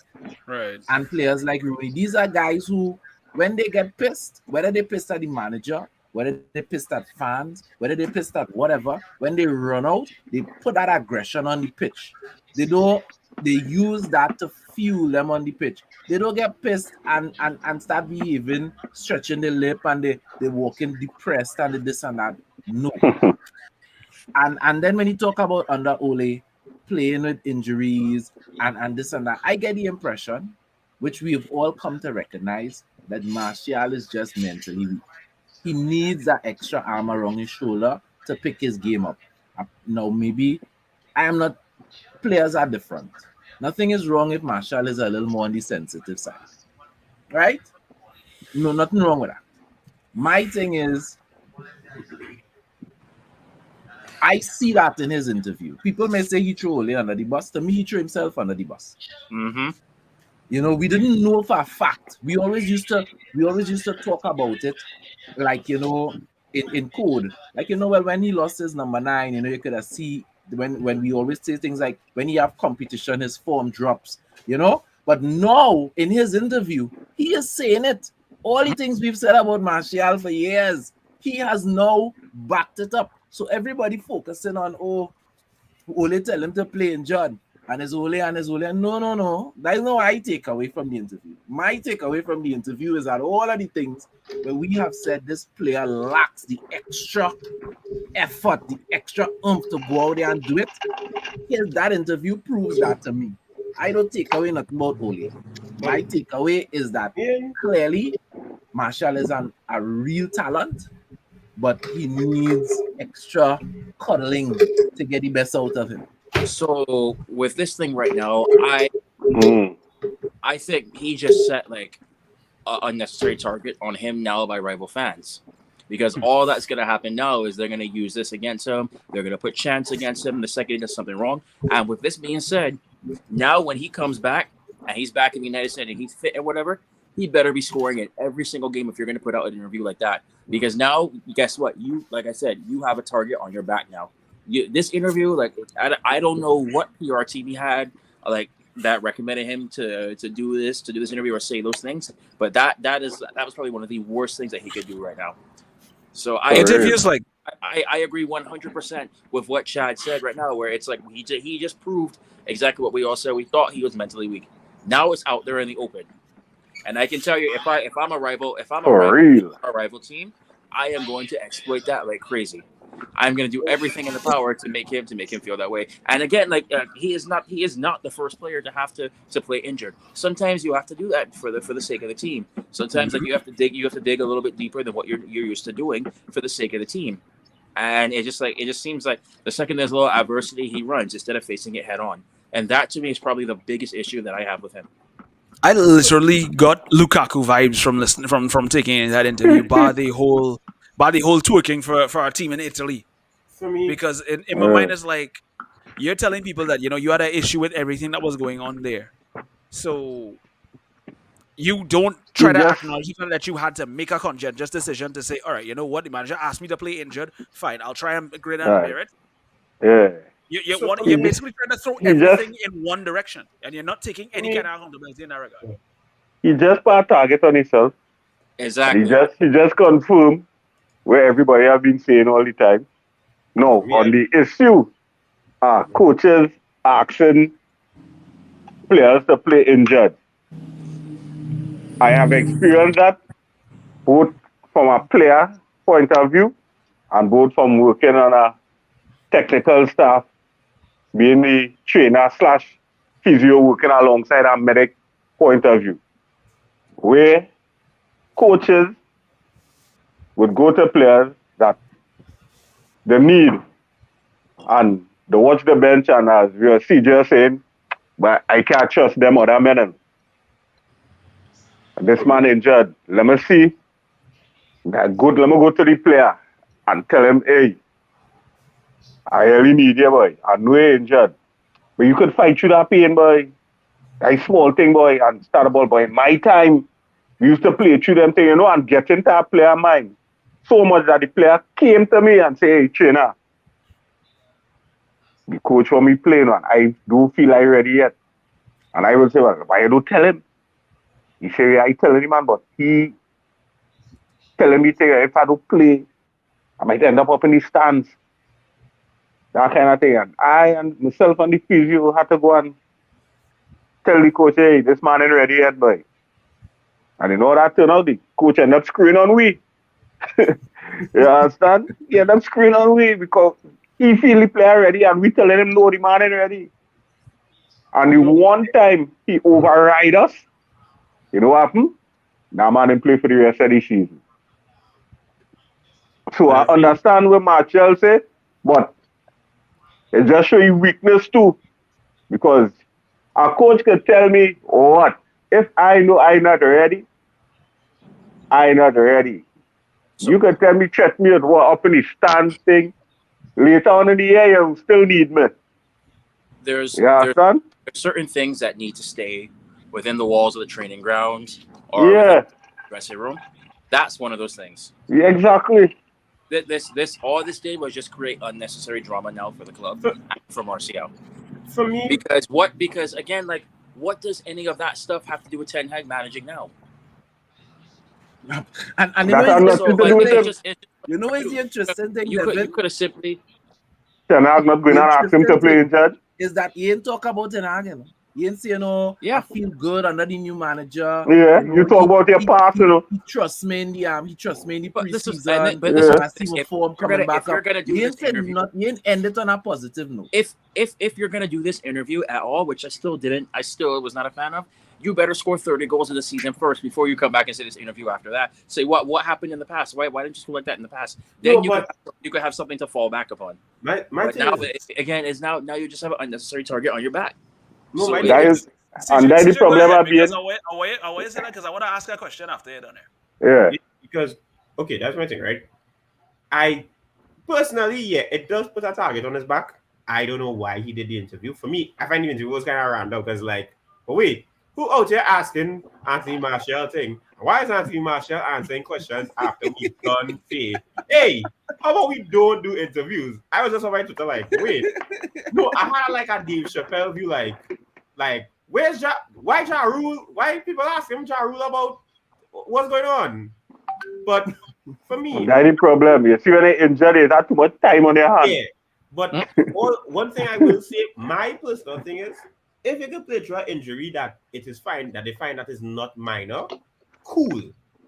Right. and players like Rooney. These are guys who, when they get pissed, whether they pissed at the manager, whether they pissed at fans, whether they pissed at whatever, when they run out, they put that aggression on the pitch. They use that to fuel them on the pitch. They don't get pissed and start behaving, stretching the lip, and they walking depressed and this and that. No. And then when you talk about under Ole playing with injuries and this and that, I get the impression, which we have all come to recognize, that Martial is just mentally weak. He needs that extra arm around his shoulder to pick his game up. Now, maybe I am not. Players are different. Nothing is wrong if Martial is a little more on the sensitive side, right? No, nothing wrong with that. My thing is, I see that in his interview. People may say he threw Ole under the bus. To me, he threw himself under the bus. Mm-hmm. We didn't know for a fact. We always used to talk about it, like in code. Like well, when he lost his number 9, you could have see when we always say things like when he have competition, his form drops. But now in his interview, he is saying it. All the things we've said about Martial for years, he has now backed it up. So everybody focusing on Ole tell him to play in Judd. And his Ole. No. That is not what I take away from the interview. My takeaway from the interview is that all of the things that we have said, this player lacks the extra effort, the extra oomph to go out there and do it. Here's that interview proves that to me. I don't take away nothing about Ole. My takeaway is that clearly Martial is a real talent, but he needs extra cuddling to get the best out of him. So with this thing right now, I think he just set like an unnecessary target on him now by rival fans, because all that's going to happen now is they're going to use this against him. They're going to put chance against him the second he does something wrong. And with this being said, now when he comes back and he's back in the United States and he's fit and whatever, he better be scoring in every single game if you're going to put out an interview like that. Because now, guess what? Like I said, you have a target on your back now. This interview, like I don't know what PR team he had, like that recommended him to do this interview or say those things, but that was probably one of the worst things that he could do right now. So I agree 100% with what Chad said right now, where it's like he just proved exactly what we all said. We thought he was mentally weak. Now it's out there in the open, and I can tell you, if I'm a rival team, I am going to exploit that like crazy. I'm going to do everything in the power to make him feel that way. And again, like he is not the first player to have to play injured. Sometimes you have to do that for the sake of the team. Sometimes like you have to dig a little bit deeper than what you're used to doing for the sake of the team. And it just seems like the second there's a little adversity, he runs instead of facing it head on. And that to me is probably the biggest issue that I have with him. I literally got Lukaku vibes from taking that interview by the whole twerking for our team in Italy. For me, because in my mind it's like you're telling people that you had an issue with everything that was going on there, so you don't try to acknowledge that you had to make a conscientious decision to say, all right, you know what, the manager asked me to play injured, fine, I'll try and grin and bear it. Yeah. You're basically trying to throw he everything in one direction, and you're not taking any kind of accountability in that regard. He just put a target on himself. Exactly. He just confirmed where everybody have been saying all the time. No, on the issue, coaches asking players to play injured. I have experienced that both from a player point of view and both from working on a technical staff, being the trainer / physio working alongside a medic point of view, where coaches would go to players that they need and they watch the bench, and as we are CJ saying, but I can't trust them other men. This man injured. Let me see. Let me go to the player and tell him, hey, I really need you, boy. I know you're injured. But you could fight through that pain, boy. A small thing, boy, and start a ball, boy. In my time, we used to play through them thing, and get into a player mind. So much that the player came to me and say, hey, trainer, the coach want me playing, man. I don't feel I'm ready yet. And I will say, well, why you don't tell him? He say, yeah, I telling him, man, but he telling me, if I don't play, I might end up in the stands. That kind of thing. And I and myself and the physio had to go and tell the coach, hey, this man ain't ready yet, boy. And you know that turned out, the coach ended up screwing on we. You understand? He ended up screwing on we because he feel the player ready and we telling him, no, the man ain't ready. And the one time he override us, you know what happened? That man didn't play for the rest of the season. So I understand what Marshall said, but it just show you weakness too. Because a coach can tell me, oh, what? If I know I'm not ready, I'm not ready. So, you can tell me, check me up in the stands thing. Later on in the year, you still need me. There's certain things that need to stay within the walls of the training ground or within the dressing room. That's one of those things. Yeah, exactly. All this did was just create unnecessary drama now for the club for Martial. For me, because again, like, what does any of that stuff have to do with Ten Hag managing now? And you know, it's the interesting thing. You could have simply. Ten Hag not going to ask him to play in charge. Is that he ain't talk about Ten Hag, you know? He ain't say, I feel good under the new manager. Yeah, you talk about your past, you know. He trusts me in the he trusts me in the preseason. He ain't ended on a positive note. If you're gonna do this interview at all, which I still was not a fan of, you better score 30 goals in the season first before you come back and say this interview after that. Say what happened in the past. Why didn't you score like that in the past? Then you could have something to fall back upon. My now you just have an unnecessary target on your back. No, so that's the problem I've been. Because I want to ask a question after you're done here. Yeah. Because that's my thing, right? I personally, it does put a target on his back. I don't know why he did the interview. For me, I find the interview was kind of random because, like, but wait, who out here asking Anthony Martial thing? Why is Anthony Martial answering questions after we've done say, hey, how about we don't do interviews? I was just on my Twitter like, wait. No, I had like a Dave Chappelle view, like where's why Ja Rule? Why people ask him Ja Rule about what's going on? But for me, that's the problem. You see when they injured, they have too much time on their hands. Yeah, but one thing I will say, my personal thing is, if you can play through an injury that it is fine, that they find that is not minor, cool.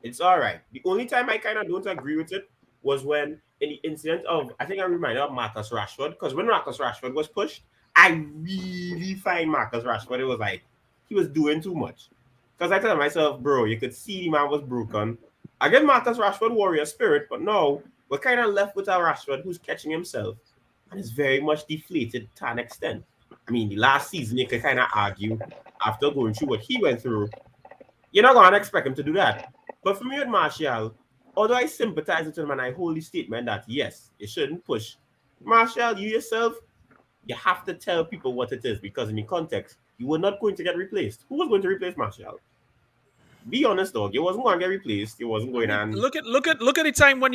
It's all right. The only time I kind of don't agree with it was when in the incident of, I think I reminded of Marcus Rashford, because when Marcus Rashford was pushed, I really find Marcus Rashford, it was like, he was doing too much. Because I told myself, bro, you could see the man was broken. I give Marcus Rashford warrior spirit, but no, we're kind of left with a Rashford who's catching himself and is very much deflated to an extent. I mean, the last season, you could kind of argue, after going through what he went through, you're not going to expect him to do that. But for me with Martial, although I sympathize with him and I hold the statement that, yes, you shouldn't push. Martial, you yourself, you have to tell people what it is, because in the context, you were not going to get replaced. Who was going to replace Martial? Be honest, dog. You wasn't going to get replaced. You wasn't going on. Look at the time when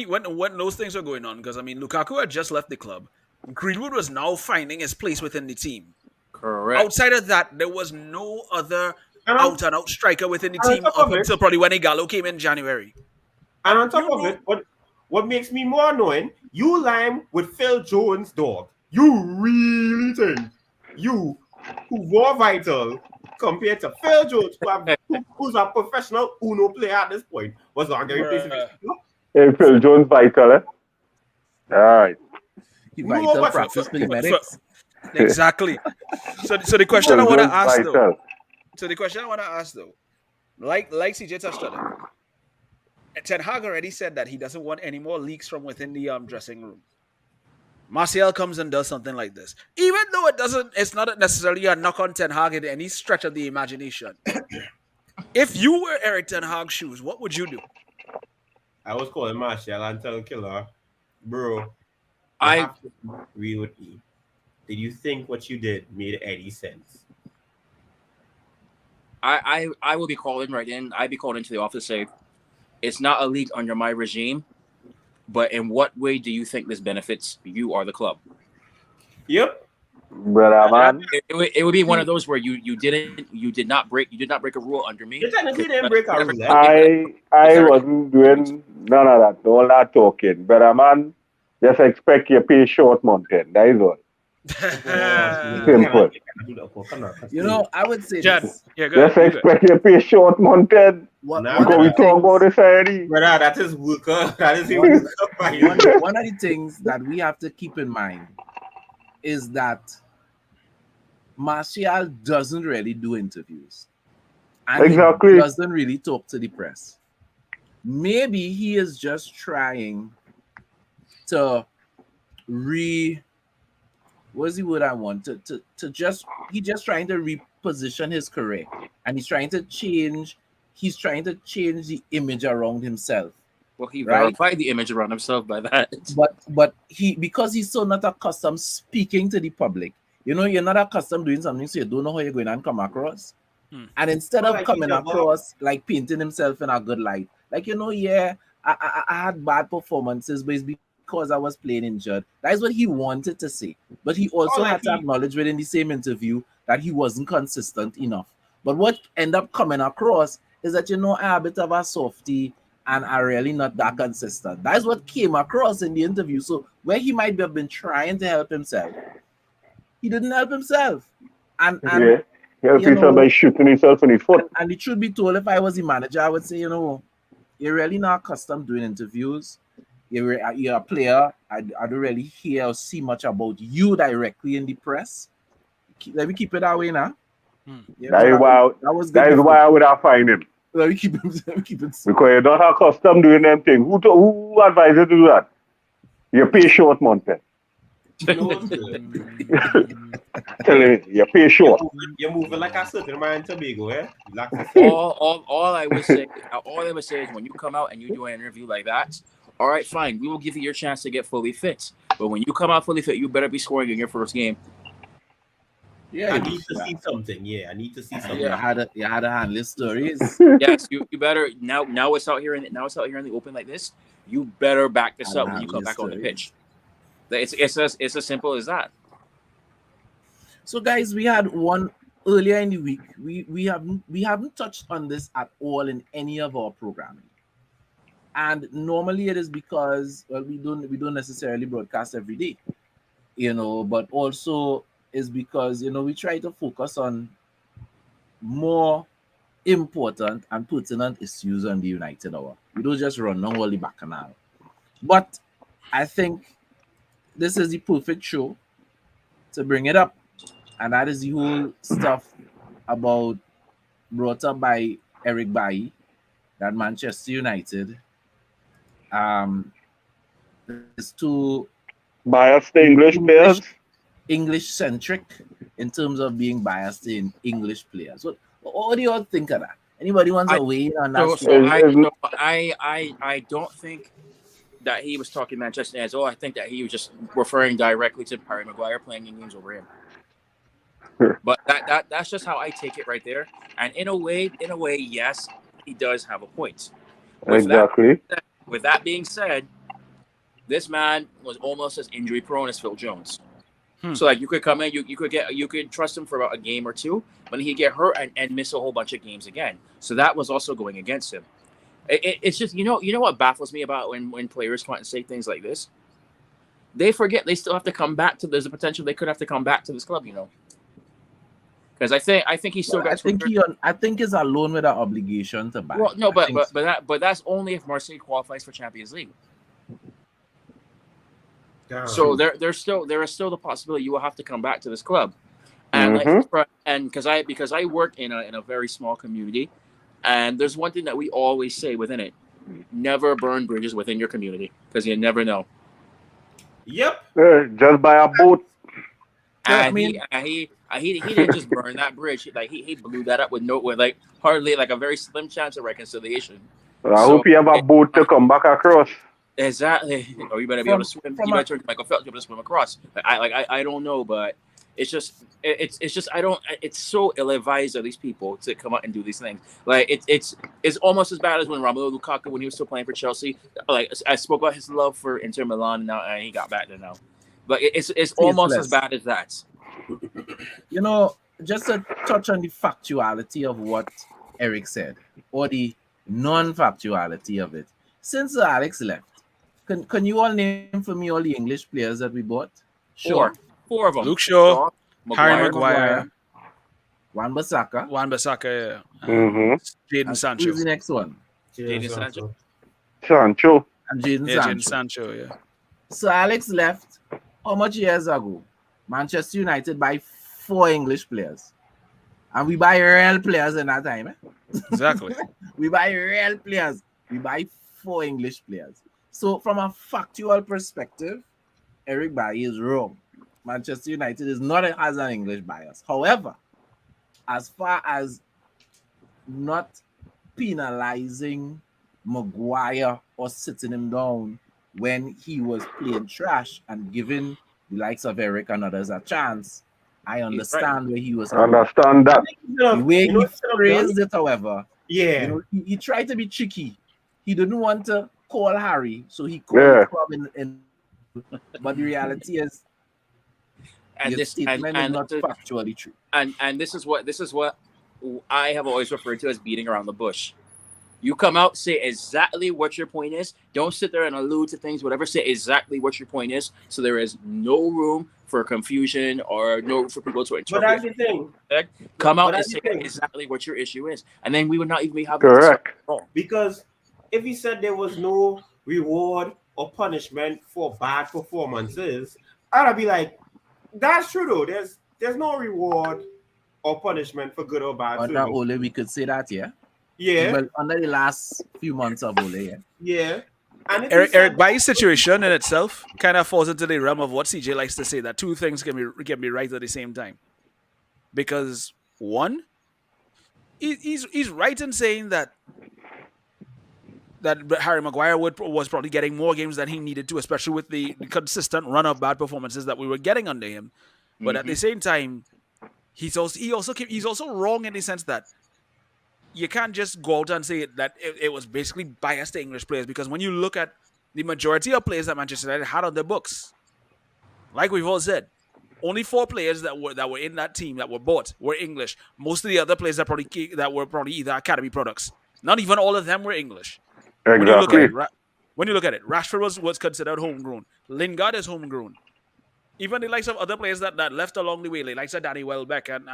those things were going on. Because I mean, Lukaku had just left the club. Greenwood was now finding his place within the team. Correct. Outside of that, there was no other And out and out striker within the and on team top up of it- until probably when Igalo came in January. And on top You of know- it, what makes me more annoying, you lime with Phil Jones' dog. You really think you, who were vital compared to Phil Jones, who's a professional Uno player at this point, was not going to replace him? Hey, Phil Jones vital, eh? All right. You No, vital but- practice for the medics. Exactly. So the question Phil I want to Jones ask though. vital. So the question I want to ask though, like CJ touched on it, Ten Hag already said that he doesn't want any more leaks from within the dressing room. Martial comes and does something like this, even though it's not necessarily a knock on Ten Hag in any stretch of the imagination. If you were Eric Ten Hag's shoes, what would you do? I was calling Marshall and telling Killer, bro, I- I have to agree with me. Did you think what you did made any sense? I will be calling right in. I'd be called into the office say, it's not a league under my regime, but in what way do you think this benefits you or the club? Yep. Brother, man. It would be one of those where you did not break a rule under me. You technically didn't break a rule. Eh? I wasn't doing none of that, all that talking. Brother, man, just expect you pay short mountain. That is all. Simple. You know, I would say Jan, this. yeah, go Just ahead. You go expect you pay short mountain. One, Nah, one Because of we the talk about things, this already. Brother, that is worker. That is One- worker. one of the things that we have to keep in mind is that Martial doesn't really do interviews. And Exactly. he doesn't really talk to the press. Maybe he is just trying to what's the word I want? To just he's just trying to reposition his career. And he's trying to change the image around himself. Well, he Right. verified the image around himself by that. But because he's so not accustomed speaking to the public, you know, you're not accustomed doing something, so you don't know how you're going to come across. And instead Oh, of like coming he's above. across like painting himself in a good light, like, you know, yeah, I had bad performances, but it's because I was playing injured. That is what he wanted to say. But he also like had to he- acknowledge within the same interview that he wasn't consistent enough. But what ended up coming across is that, you know, I'm a bit of a softie and I'm really not that consistent. That is what came across in the interview. So where he might have been trying to help himself, he didn't help himself. And Yeah. Help you yourself know- by shooting yourself in the foot. and the truth be told, if I was the manager, I would say, you know, you're really not accustomed doing interviews. You're a player. I don't really hear or see much about you directly in the press. Let me keep it that way now. Yeah, That is why, that was good that is before. why I would have find him. Let me keep it. Let me keep it. Because you're not accustomed doing them things. Who advised you to do that? You pay short mountain. No, Telling you, you pay short. you're moving like a certain man in Tobago, eh? Like all I would say is when you come out and you do an interview like that, all right, fine, we will give you your chance to get fully fit. But when you come out fully fit, you better be scoring in your first game. Yeah, I need to see something. Yeah, I need to see something. You had a handless stories. Yes, you better now it's out here in the open like this. You better back this up when you come back on the pitch. It's as simple as that. So, guys, we had one earlier in the week. We haven't touched on this at all in any of our programming. And normally it is because, well, we don't necessarily broadcast every day, you know, but also is because, you know, we try to focus on more important and pertinent issues on the United Hour. We don't just run on all the bacchanal. But I think this is the perfect show to bring it up. And that is the whole stuff about brought up by Eric Bailly, that Manchester United is too Biased to English players. English centric in terms of being biased in English players. What do you all think of that? Anybody wants to weigh in on that? I don't think that he was talking Manchester as I think that he was just referring directly to Harry Maguire playing in games over him. But that's just how I take it right there. And in a way, yes, he does have a point. With Exactly. With that being said, This man was almost as injury prone as Phil Jones. So like you could come in, you could trust him for about a game or two, but he'd get hurt and miss a whole bunch of games again. So that was also going against him. It's just you know what baffles me about when players come out and say things like this, they forget they still have to come back to. There's a potential they could have to come back to this club, because I think he still got. I think he's alone with an obligation to back. Well, no, but that's only if Marseille qualifies for Champions League. So there is still the possibility you will have to come back to this club, and because I work in a very small community, and there's one thing that we always say within it: never burn bridges within your community because you never know. Yep. Just buy a boat. And he didn't just burn that bridge. Like he blew that up with hardly like a very slim chance of reconciliation. I hope you have a boat to come back across. Exactly. Or you better be able to swim. You better turn to Michael Phelps. You better swim across. I don't know, but it's just I don't. It's so ill-advised of these people to come out and do these things. Like it's almost as bad as when Romelu Lukaku, when he was still playing for Chelsea. Like I spoke about his love for Inter Milan, and now he got back there now. But it's almost as bad as that. Just to touch on the factuality of what Eric said, or the non-factuality of it. Since Alex left, can you all name for me all the English players that we bought? Sure. Four of them. Luke Shaw, Harry Maguire, Wan-Bissaka, yeah. Jadon Sancho. Who's the next one? Jadon Sancho. Sancho. And Jadon Jadon Sancho, yeah. So Alex left how much years ago? Manchester United buy 4 English players. And we buy real players in that time. Exactly. We buy real players. We buy 4 English players. So from a factual perspective, Eric Bailly is wrong. Manchester United has an English bias. However, as far as not penalizing Maguire or sitting him down when he was playing trash and giving the likes of Eric and others a chance, I understand where he was. Understand that. The way he phrased it, however, yeah, he tried to be cheeky. He didn't want to call Harry, so he called the club in. But the reality is, this statement is not factually true. And this is what I have always referred to as beating around the bush. You come out, say exactly what your point is. Don't sit there and allude to things, whatever. Say exactly what your point is, so there is no room for confusion or no room for people to interpret. But that's the thing. Come out and say exactly what your issue is, and then we would not even be having correct. Because if he said there was no reward or punishment for bad performances, I'd be like, that's true though. There's no reward or punishment for good or bad. Under Ole, we could say that, yeah. Yeah. Well, under the last few months of Ole, yeah. Yeah. And Eric Bailly's situation in itself kind of falls into the realm of what CJ likes to say, that two things can be right at the same time. Because one, he's right in saying that Harry Maguire was probably getting more games than he needed to, especially with the consistent run of bad performances that we were getting under him. But at the same time, he's also wrong in the sense that you can't just go out and say that it was basically biased to English players, because when you look at the majority of players that Manchester United had on their books, like we've all said, only 4 players that were in that team that were bought were English. Most of the other players that were probably either academy products. Not even all of them were English. Exactly. When you look at it, Rashford was considered homegrown. Lingard is homegrown. Even the likes of other players that left along the way, like likes of Danny Welbeck and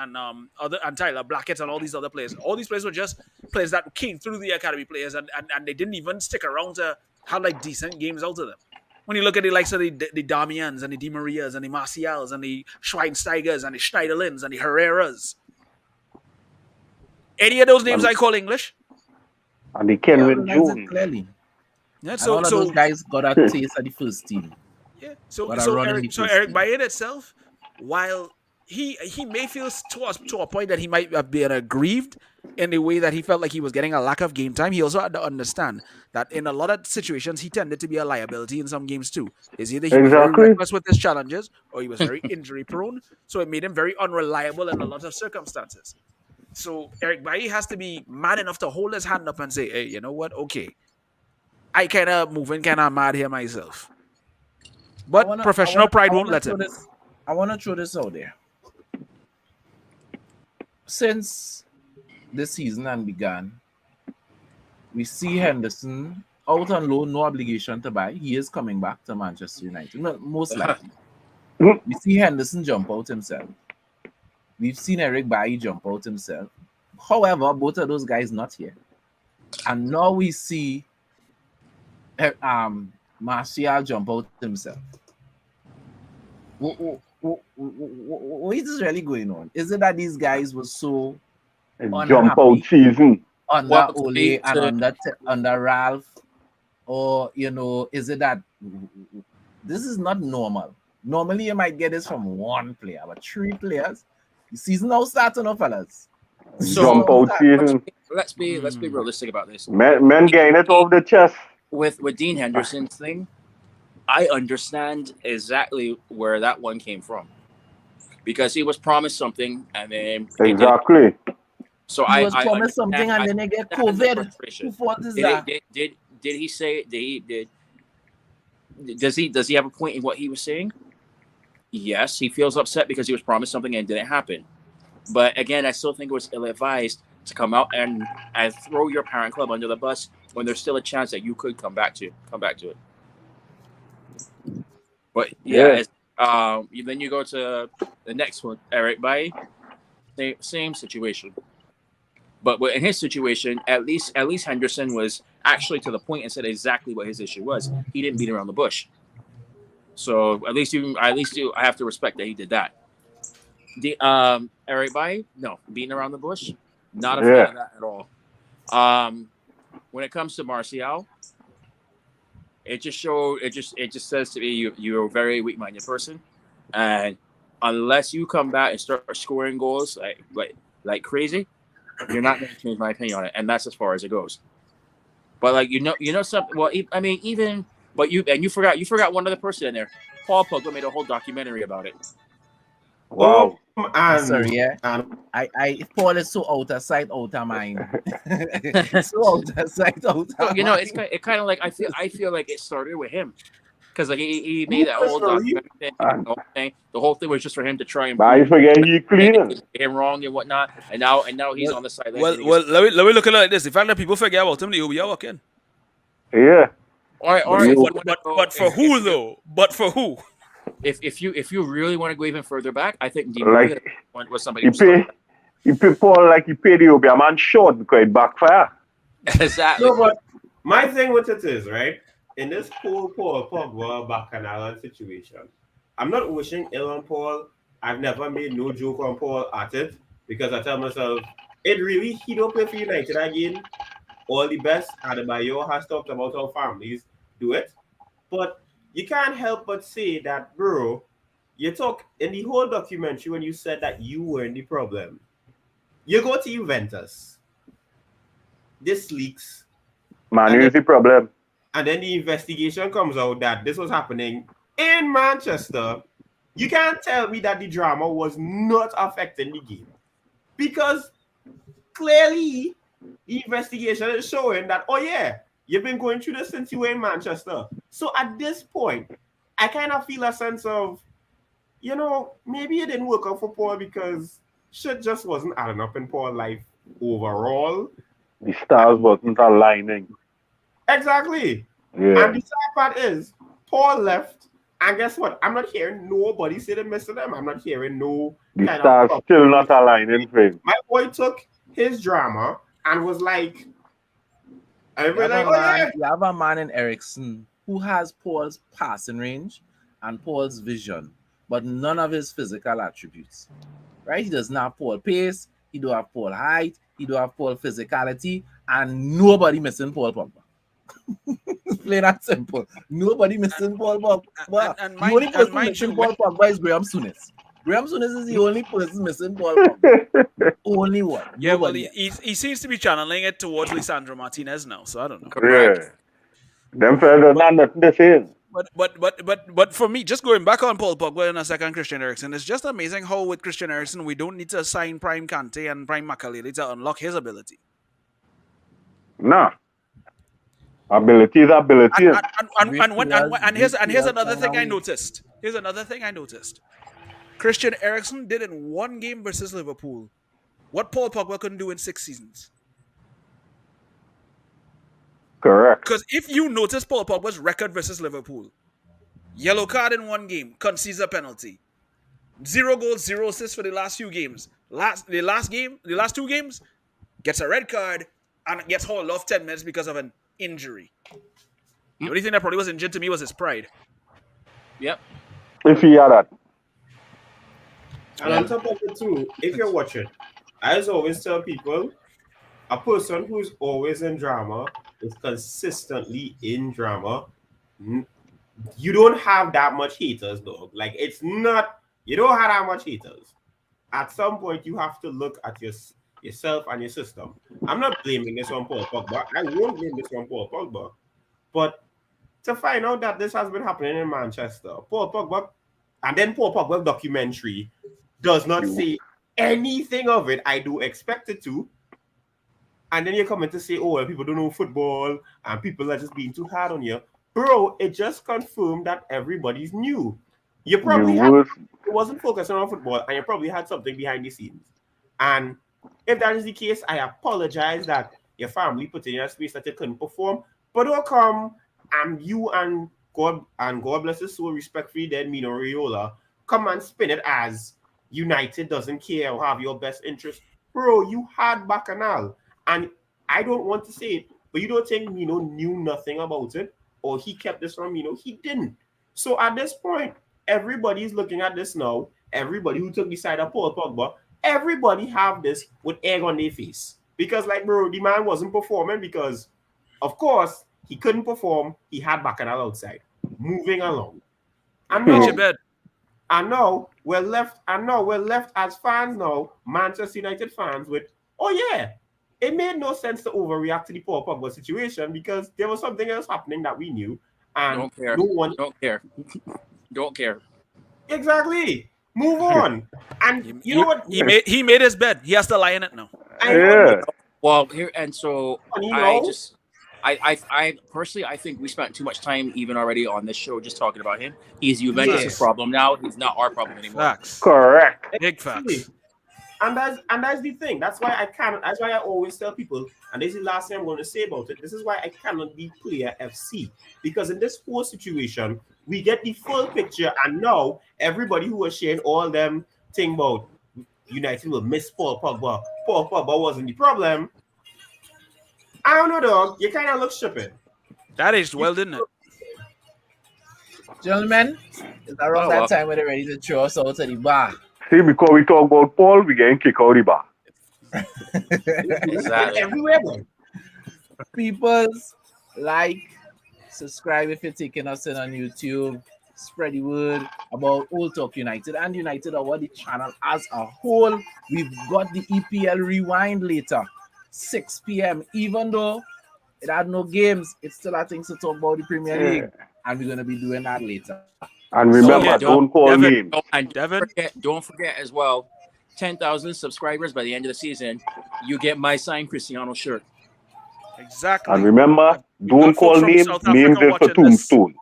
Tyler Blackett and all these other players. All these players were just players that came through the academy players, and they didn't even stick around to have like decent games out of them. When you look at the likes of the Damians and the Di Marias and the Martials and the Schweinsteigers and the Schneiderlins and the Herreras, any of those names I call English. And the Kenwin Jones. Clearly. Yeah, so all of those guys got a taste of the first team. Yeah, so Eric Bailly itself, while he may feel to a point that he might have been aggrieved in the way that he felt like he was getting a lack of game time, he also had to understand that in a lot of situations he tended to be a liability in some games too. Is either he was very reckless with his challenges or he was very injury prone, so it made him very unreliable in a lot of circumstances. So Eric Bailly has to be mad enough to hold his hand up and say, hey, you know what? Okay, I kind of moving kind of mad here myself. But professional pride won't let him. I want to throw this out there. Since this season and began, we see Henderson out on loan, no obligation to buy. He is coming back to Manchester United, most likely. We see Henderson jump out himself. We've seen Eric Bailly jump out himself. However, both of those guys not here. And now we see Martial jump out himself. What is really going on? Is it that these guys were so jump out season under Ole and under Ralph? Or, is it that this is not normal? Normally, you might get this from one player, but 3 players. The season now starting off, fellas. Jump out season. Let's be realistic about this. Men getting it off the chest. With Dean Henderson's thing, I understand exactly where that one came from, because he was promised something and then exactly. So he was promised something and then they get COVID. Who fault is that? Did he say? Does he have a point in what he was saying? Yes, he feels upset because he was promised something and it didn't happen. But again, I still think it was ill-advised to come out and throw your parent club under the bus when there's still a chance that you could come back to it. But then you go to the next one, Eric Bailly, same situation. But in his situation, at least Henderson was actually to the point and said exactly what his issue was. He didn't beat around the bush. So at least I have to respect that he did that. The Eric Bailly, no, beating around the bush, not a fan of that at all. When it comes to Martial, it just says to me you're a very weak-minded person, and unless you come back and start scoring goals like crazy, you're not going to change my opinion on it, and that's as far as it goes. But something. Well, I mean, you forgot one other person in there. Paul Pogba made a whole documentary about it. Wow. Sorry, Paul is so out of sight, out of mind. So out of sight, out of mind. It kind of like I feel like it started with him, because he made that whole documentary thing. The whole thing was just for him to try and. But I forget he cleaning him wrong and whatnot, and now he's on the sideline. Well, let me look at it like this. The fact that people forget about him, they'll be out again. Yeah. All right. But for who though? But for who? If you really want to go even further back, I think was somebody. You pay Paul like you paid the a man short because it backfire. Exactly. No, but my thing with it is, right, in this whole Paul Pogba Bacchanal situation, I'm not wishing ill on Paul. I've never made no joke on Paul at it, because I tell myself, he don't play for United again. All the best. Adebayo has talked about how families do it. But you can't help but say that, bro, you talk in the whole documentary when you said that you weren't the problem. You go to Juventus. This leaks. Man, here's the problem. And then the investigation comes out that this was happening in Manchester. You can't tell me that the drama was not affecting the game. Because clearly the investigation is showing that, you've been going through this since you were in Manchester. So at this point, I kind of feel a sense of, maybe it didn't work out for Paul because shit just wasn't adding up in Paul's life overall. The stars wasn't aligning. Exactly. Yeah. And the sad part is, Paul left, and guess what? I'm not hearing nobody say they're missing him. I'm not hearing no the stars still not aligning for him. My boy took his drama and was like, you have a man in Ericsson who has Paul's passing range and Paul's vision, but none of his physical attributes. Right? He doesn't have Paul pace, he don't have Paul height, he don't have Paul physicality, and nobody missing Paul Pogba. Plain and simple. Nobody missing Paul Pogba. The only person missing Paul Pogba is Graham Souness. Graham Souness is the only person missing Paul Pogba. Only one. Yeah, well, he seems to be channeling it towards Lisandro Martinez now, so I don't know. Yeah. Them fellas are not the same. But for me, just going back on Paul Pogba and a second Christian Eriksen, it's just amazing how with Christian Eriksen we don't need to assign Prime Kante and Prime Makaleli to unlock his ability. No. Ability is ability. And here's another thing I noticed. Here's another thing I noticed. Christian Eriksen did in one game versus Liverpool what Paul Pogba couldn't do in 6 seasons. Correct. Because if you notice Paul Pogba's record versus Liverpool, yellow card in one game, concedes a penalty, 0 goals, 0 assists for the last few games. The last 2 games, gets a red card and gets hauled off 10 minutes because of an injury. The only thing that probably was injured to me was his pride. Yep. If he had that. And on top of it too, if you're watching, I always tell people, a person who's always in drama is consistently in drama. You don't have that much haters, dog. Like, it's not, you don't have that much haters. At some point, you have to look at yourself and your system. I'm not blaming this on Paul Pogba. I won't blame this on Paul Pogba. But to find out that this has been happening in Manchester, Paul Pogba documentary does not say anything of it. I do expect it to. And then you come in to say, oh, well, people don't know football and people are just being too hard on you. Bro, it just confirmed that everybody's new. You probably it wasn't focusing on football and you probably had something behind the scenes. And if that is the case, I apologize that your family put in a space that you couldn't perform. But don't come and you and God bless his soul, respectfully dead Mino Raiola, come and spin it as United doesn't care or have your best interest. Bro, you had Bacchanal. And I don't want to say it, but you don't think Mino knew nothing about it or he kept this from Mino? He didn't. So at this point, everybody's looking at this now. Everybody who took the side of Paul Pogba, everybody have this with egg on their face. Because, like, bro, the man wasn't performing because, of course, he couldn't perform. He had Bacchanal outside. Moving along. And now we're left as fans now, Manchester United fans, with, oh yeah, it made no sense to overreact to the Paul Pogba situation because there was something else happening that we knew. And don't care. Don't care. Exactly. Move on. And you know what? He made his bed. He has to lie in it now. Well, here and so I personally I think we spent too much time even already on this show just talking about him. He's Juventus' problem now. He's not our problem anymore. Facts. Correct. Big facts. And that's the thing. That's why I always tell people, and this is the last thing I'm going to say about it. This is why I cannot be Player FC. Because in this whole situation, we get the full picture, and now everybody who was sharing all them thing about United will miss Paul Pogba. Paul Pogba wasn't the problem. I don't know, dog. You kind of look stupid. That aged well, didn't it? Gentlemen, it's around that time when they're ready to throw us out to the bar. See, because we talk about Paul, we getting kicked out of the bar. Exactly. Everywhere, bro. Peoples, like, subscribe if you're taking us in on YouTube. Spread the word about Old Talk United and United Award, the channel as a whole. We've got the EPL Rewind later, 6 p.m. Even though it had no games, it's still a thing to talk about the Premier League. And we're going to be doing that later. And remember, don't call names. And don't forget as well, 10,000 subscribers by the end of the season, you get my signed Cristiano shirt. Exactly. And remember, don't call names. Names is for tombstone.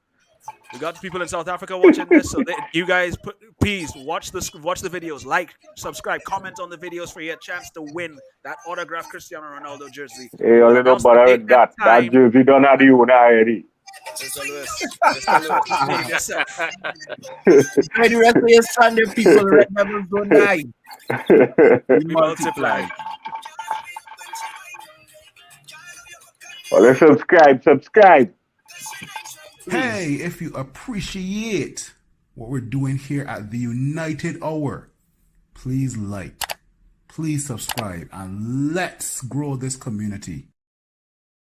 We got people in South Africa watching this, so you guys, please watch the videos, like, subscribe, comment on the videos for your chance to win that autographed Cristiano Ronaldo jersey. Hey, I don't bother with that. That jersey don't have the owner already. Mr. Lewis. Yes, sir. The rest of your Sunday people, Red Devils don't die. We multiply. Well, let's subscribe. Hey, if you appreciate what we're doing here at the United Hour, please like, please subscribe, and let's grow this community.